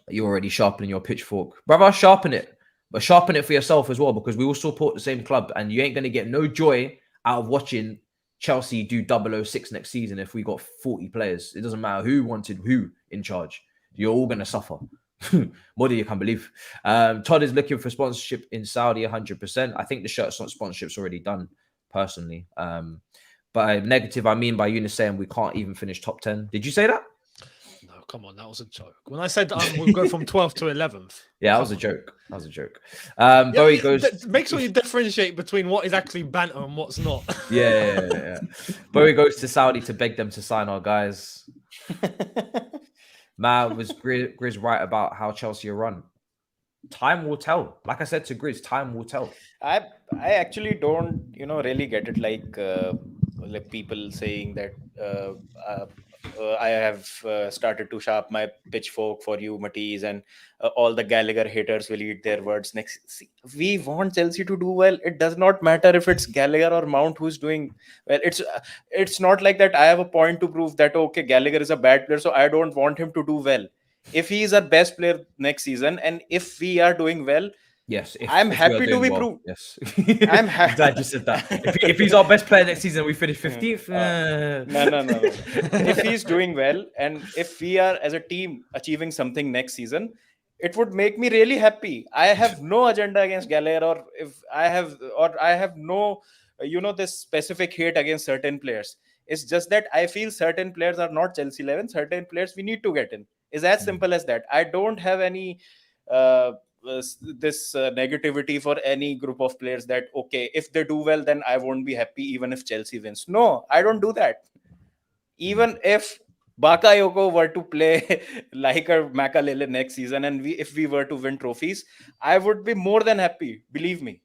You're already sharpening your pitchfork. Brother, sharpen it. But sharpen it for yourself as well, because we all support the same club, and you ain't going to get no joy out of watching Chelsea do 006 next season if we got 40 players. It doesn't matter who wanted who in charge. You're all going to suffer. More than you can believe. Todd is looking for sponsorship in Saudi 100%. I think the shirt sponsorship's already done, personally. By negative, I mean by Younes saying we can't even finish top 10. Did you say that? No, come on, that was a joke. When I said we'll go from 12th to 11th. Yeah, that was a joke. That was a joke. Bowie goes... Make sure you differentiate between what is actually banter and what's not. Yeah. Bowie goes to Saudi to beg them to sign our guys. Man, was Grizz right about how Chelsea are run? Time will tell. Like I said to Grizz, time will tell. I actually don't, really get it. Like people saying that I have started to sharp my pitchfork for you, Matisse, and all the Gallagher haters will eat their words next. See, we want Chelsea to do well. It does not matter if it's Gallagher or Mount who's doing well. It's not like that I have a point to prove that, okay, Gallagher is a bad player, so I don't want him to do well. If he is our best player next season, and if we are doing well, yes, I'm happy to be proved. Yes, I'm happy. Glad you said that. If he's our best player next season, we finish 15th. No. If he's doing well, and if we are as a team achieving something next season, it would make me really happy. I have no agenda against Gallagher, or I have no, this specific hate against certain players. It's just that I feel certain players are not Chelsea 11. Certain players we need to get in. It's as simple as that. I don't have any negativity for any group of players that, okay, if they do well, then I won't be happy even if Chelsea wins. No, I don't do that. Even if Bakayoko were to play like a Makalele next season, and if we were to win trophies, I would be more than happy, believe me.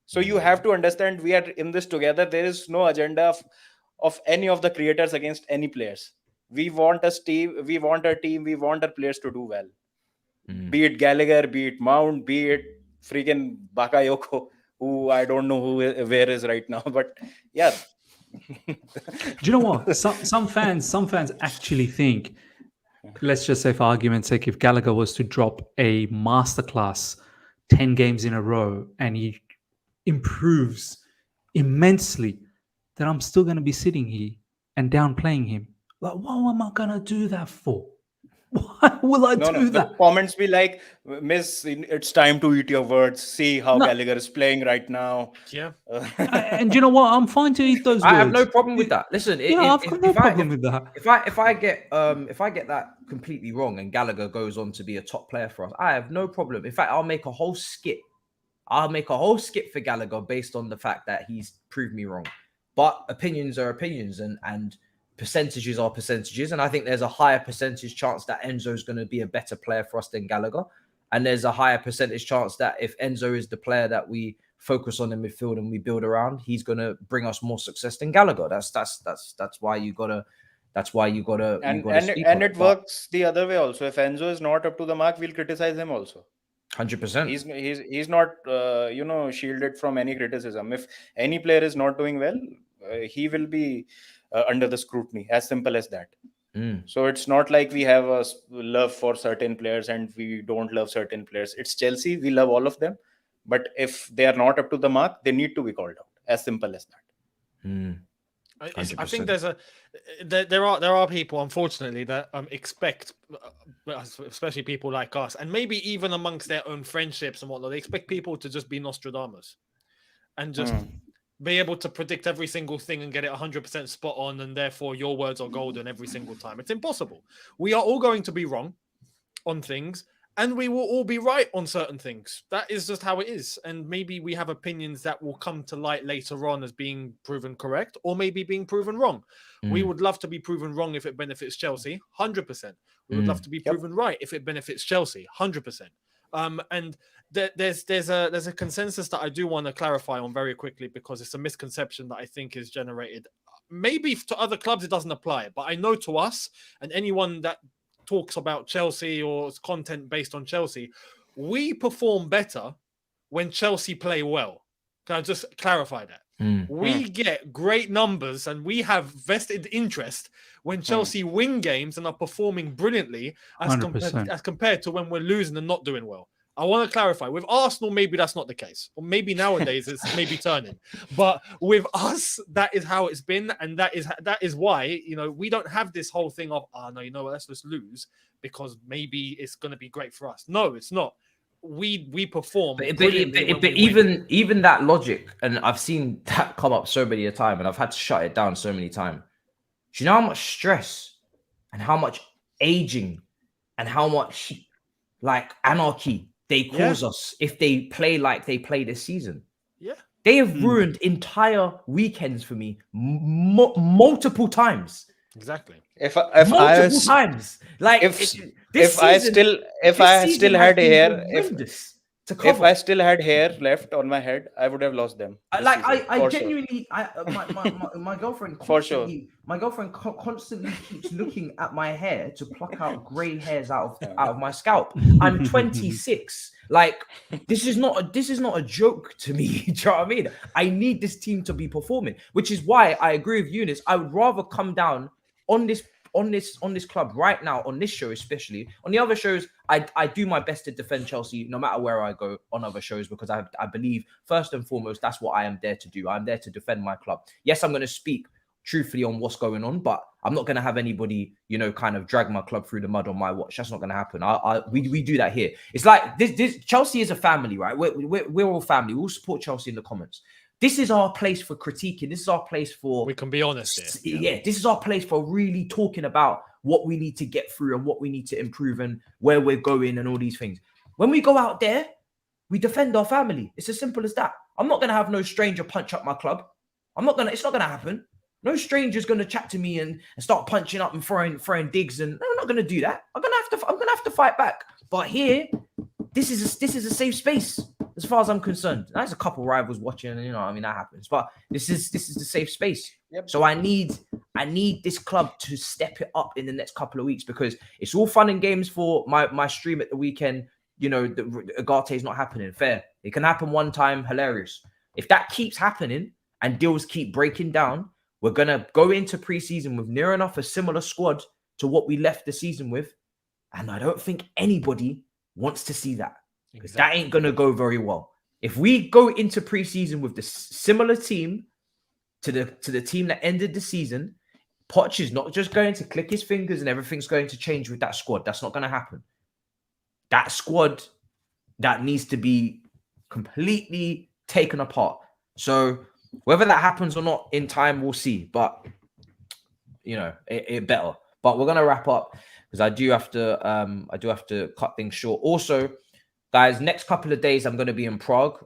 So you have to understand, we are in this together. There is no agenda of any of the creators against any players. We want a team, we want our players to do well. Be it Gallagher, be it Mount, be it freaking Bakayoko, who I don't know where is right now. But yeah, Do you know what? Some fans actually think, let's just say for argument's sake, if Gallagher was to drop a masterclass 10 games in a row and he improves immensely, then I'm still going to be sitting here and downplaying him. Like, what am I going to do that for? Why will I do The that? comments be like, Miss, it's time to eat your words. See how Gallagher is playing right now. Yeah. And you know what? I'm fine to eat those words. I have no problem with that. Listen, Yeah, I've got no problem with that. If I get that completely wrong and Gallagher goes on to be a top player for us, I have no problem. In fact, I'll make a whole skit. I'll make a whole skit for Gallagher based on the fact that he's proved me wrong. But opinions are opinions, and percentages are percentages. And I think there's a higher percentage chance that Enzo is going to be a better player for us than Gallagher. And there's a higher percentage chance that if Enzo is the player that we focus on in midfield and we build around, he's going to bring us more success than Gallagher. That's why you gotta. And it works the other way also. If Enzo is not up to the mark, we'll criticize him also. 100%. He's not shielded from any criticism. If any player is not doing well, he will be under the scrutiny. As simple as that. So it's not like we have a love for certain players and we don't love certain players. It's Chelsea. We love all of them, but if they are not up to the mark, they need to be called out. As simple as that. I think there are people, unfortunately, that expect, especially people like us, and maybe even amongst their own friendships and whatnot, they expect people to just be Nostradamus and just be able to predict every single thing and get it 100% spot on, and therefore your words are golden every single time. It's impossible. We are all going to be wrong on things, and we will all be right on certain things. That is just how it is. And maybe we have opinions that will come to light later on as being proven correct, or maybe being proven wrong. We would love to be proven wrong if it benefits Chelsea, 100%. We would love to be proven right if it benefits Chelsea, 100%. And there's a consensus that I do want to clarify on very quickly, because it's a misconception that I think is generated. Maybe to other clubs it doesn't apply, but I know to us and anyone that talks about Chelsea or content based on Chelsea, we perform better when Chelsea play well. Can I just clarify that? We get great numbers and we have vested interest when Chelsea win games and are performing brilliantly as compared to when we're losing and not doing well. I want to clarify. With Arsenal, maybe that's not the case. Or maybe nowadays it's maybe turning. But with us, that is how it's been. And that is why, we don't have this whole thing of, no, let's just lose because maybe it's going to be great for us. No, it's not. We perform. But even that logic, and I've seen that come up so many a time, and I've had to shut it down so many times. Do you know how much stress and how much aging and how much anarchy they cause us if they play like they play this season? Yeah, they have ruined entire weekends for me multiple times. Exactly. If I still had hair left on my head, I would have lost them. I genuinely, my girlfriend my girlfriend constantly keeps looking at my hair to pluck out grey hairs out of my scalp. I'm 26. This is not a joke to me. Do you know what I mean? I need this team to be performing, which is why I agree with Younes. I would rather come down on this club right now, on this show especially. On the other shows, I do my best to defend Chelsea no matter where I go on other shows, because I believe first and foremost that's what I am there to do. I'm there to defend my club. Yes, I'm going to speak truthfully on what's going on, but I'm not going to have anybody kind of drag my club through the mud on my watch. That's not going to happen. We do that here. It's like this Chelsea is a family, right? We're all family. We'll support Chelsea in the comments. This is our place for critiquing. This is our place for... We can be honest here. Yeah, this is our place for really talking about what we need to get through and what we need to improve and where we're going and all these things. When we go out there, we defend our family. It's as simple as that. I'm not going to have no stranger punch up my club. It's not going to happen. No stranger's going to chat to me and start punching up and throwing digs. And I'm not going to do that. I'm going to have to fight back. But here, this is a safe space. As far as I'm concerned, there's a couple rivals watching, that happens. But this is the safe space. Yep. So I need this club to step it up in the next couple of weeks, because it's all fun and games for my stream at the weekend. The Agate is not happening. Fair. It can happen one time. Hilarious. If that keeps happening and deals keep breaking down, we're going to go into preseason with near enough a similar squad to what we left the season with. And I don't think anybody wants to see that, because that ain't going to go very well. If we go into preseason with the similar team to the team that ended the season, Poch is not just going to click his fingers and everything's going to change with that squad. That's not going to happen. That squad, that needs to be completely taken apart. So whether that happens or not in time, we'll see. But, you know, it better. But we're going to wrap up because I do have to cut things short. Also, guys, next couple of days, I'm going to be in Prague.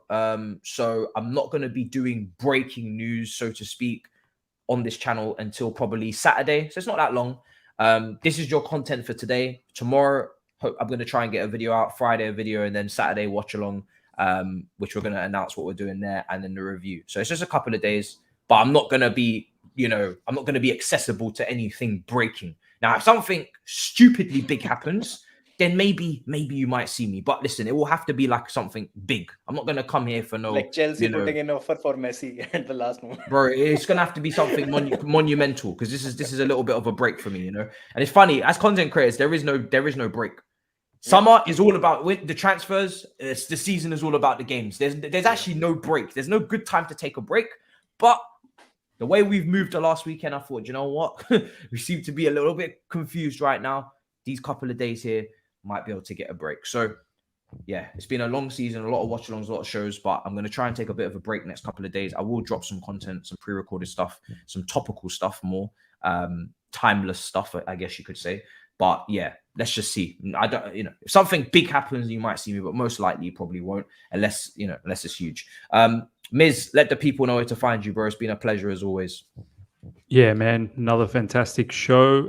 So I'm not going to be doing breaking news, so to speak, on this channel until probably Saturday. So it's not that long. This is your content for today. Tomorrow, I'm going to try and get a video out. Friday, a video, and then Saturday, watch along, which we're going to announce what we're doing there, and then the review. So it's just a couple of days, but I'm not going to be, I'm not going to be accessible to anything breaking. Now, if something stupidly big happens, then maybe you might see me. But listen, it will have to be like something big. I'm not going to come here for no... Like Chelsea putting in an offer for Messi at the last moment. Bro, it's going to have to be something monumental, because this is a little bit of a break for me, And it's funny, as content creators, there is no break. Summer is all about with the transfers. The season is all about the games. There's actually no break. There's no good time to take a break. But the way we've moved the last weekend, I thought, you know what? We seem to be a little bit confused right now. These couple of days here might be able to get a break. So, yeah, it's been a long season, a lot of watch-alongs, a lot of shows, but I'm going to try and take a bit of a break next couple of days. I will drop some content, some pre-recorded stuff, some topical stuff, more timeless stuff, I guess you could say. But yeah, let's just see. I don't, if something big happens, you might see me, but most likely you probably won't, unless it's huge. Miz, let the people know where to find you, bro. It's been a pleasure as always. Yeah, man, another fantastic show.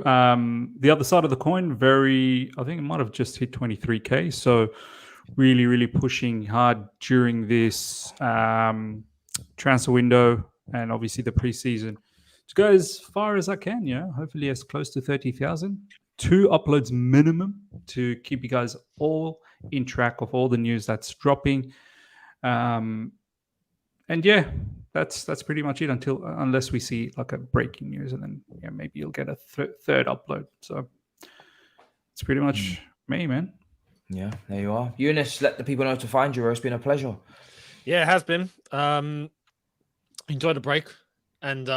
The other side of the coin, I think it might have just hit 23K. So really, really pushing hard during this transfer window and obviously the preseason to go as far as I can, hopefully as close to 30,000. 2 uploads minimum to keep you guys all in track of all the news that's dropping. And yeah, that's pretty much it unless we see like a breaking news, and then maybe you'll get a third upload. So it's pretty much me, man. Yeah, there you are. Younes, let the people know to find you. It's been a pleasure. Yeah, it has been. Enjoy the break. And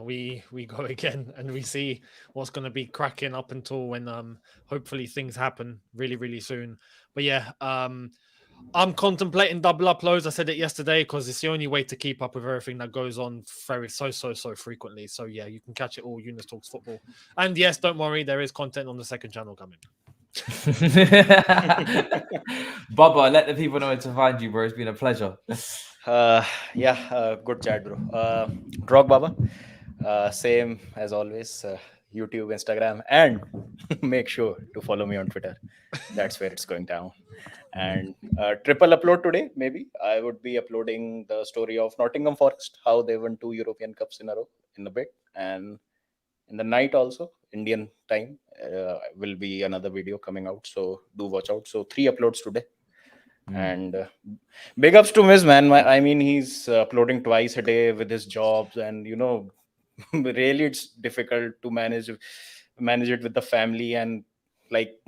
we go again and we see what's going to be cracking up until when hopefully things happen really, really soon. But yeah, I'm contemplating double uploads. I said it yesterday because it's the only way to keep up with everything that goes on so frequently. So yeah, you can catch it all. Younes Talks Football. And yes, don't worry, there is content on the second channel coming. Bubba, let the people know where to find you, bro. It's been a pleasure. Good chat, bro. Drogbaba, same as always. YouTube, Instagram, and make sure to follow me on Twitter. That's where it's going down. And triple upload today, maybe. I would be uploading the story of Nottingham Forest, how they won 2 European Cups in a row in a bit. And in the night also, Indian time, will be another video coming out. So do watch out. So 3 uploads today. And big ups to Miz, man. I mean, he's uploading twice a day with his jobs, and really it's difficult to manage it with the family, and like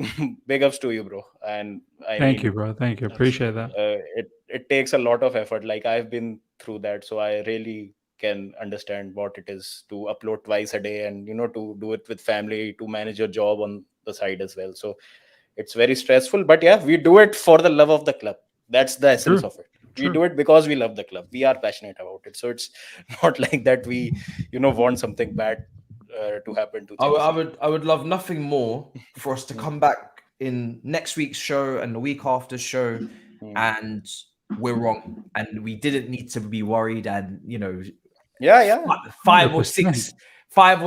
big ups to you, bro. And Thank you, bro. Thank you. Appreciate that. It takes a lot of effort. Like I've been through that, so I really can understand what it is to upload twice a day, and to do it with family, to manage your job on the side as well. So it's very stressful, but yeah, we do it for the love of the club. That's the essence of it. We do it because we love the club. We are passionate about it. So it's not like that we, want something bad to happen to Chelsea. I would love nothing more for us to come back in next week's show and the week after show, and we're wrong, and we didn't need to be worried, and five or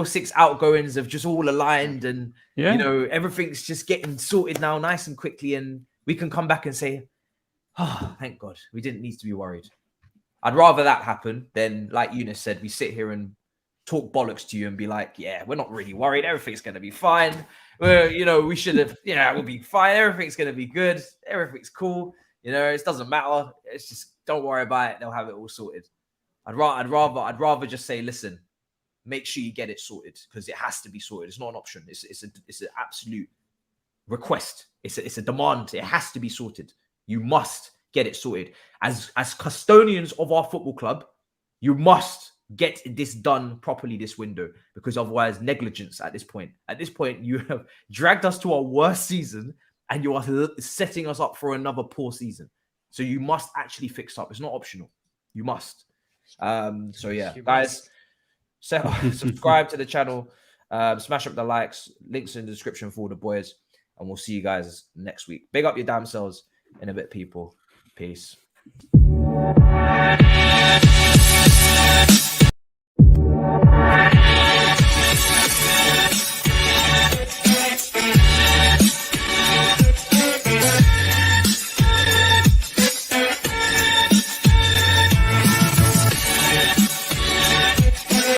six outgoings have just all aligned, and everything's just getting sorted now nice and quickly, and we can come back and say, oh, thank God, we didn't need to be worried. I'd rather that happen than, like Younes said, we sit here and talk bollocks to you and be like, yeah, we're not really worried, everything's going to be fine. We should have, we'll be fine, everything's going to be good, everything's cool, it doesn't matter, it's just, don't worry about it, they'll have it all sorted. I'd rather just say, listen, make sure you get it sorted because it has to be sorted. It's not an option. It's an absolute request. It's a demand. It has to be sorted. You must get it sorted. As custodians of our football club, you must get this done properly this window because otherwise negligence at this point. At this point, you have dragged us to our worst season and you are setting us up for another poor season. So you must actually fix up. It's not optional. You must. So yeah, guys, subscribe to the channel, smash up the likes, links in the description for all the boys, and we'll see you guys next week. Big up your damn selves in a bit, people. Peace.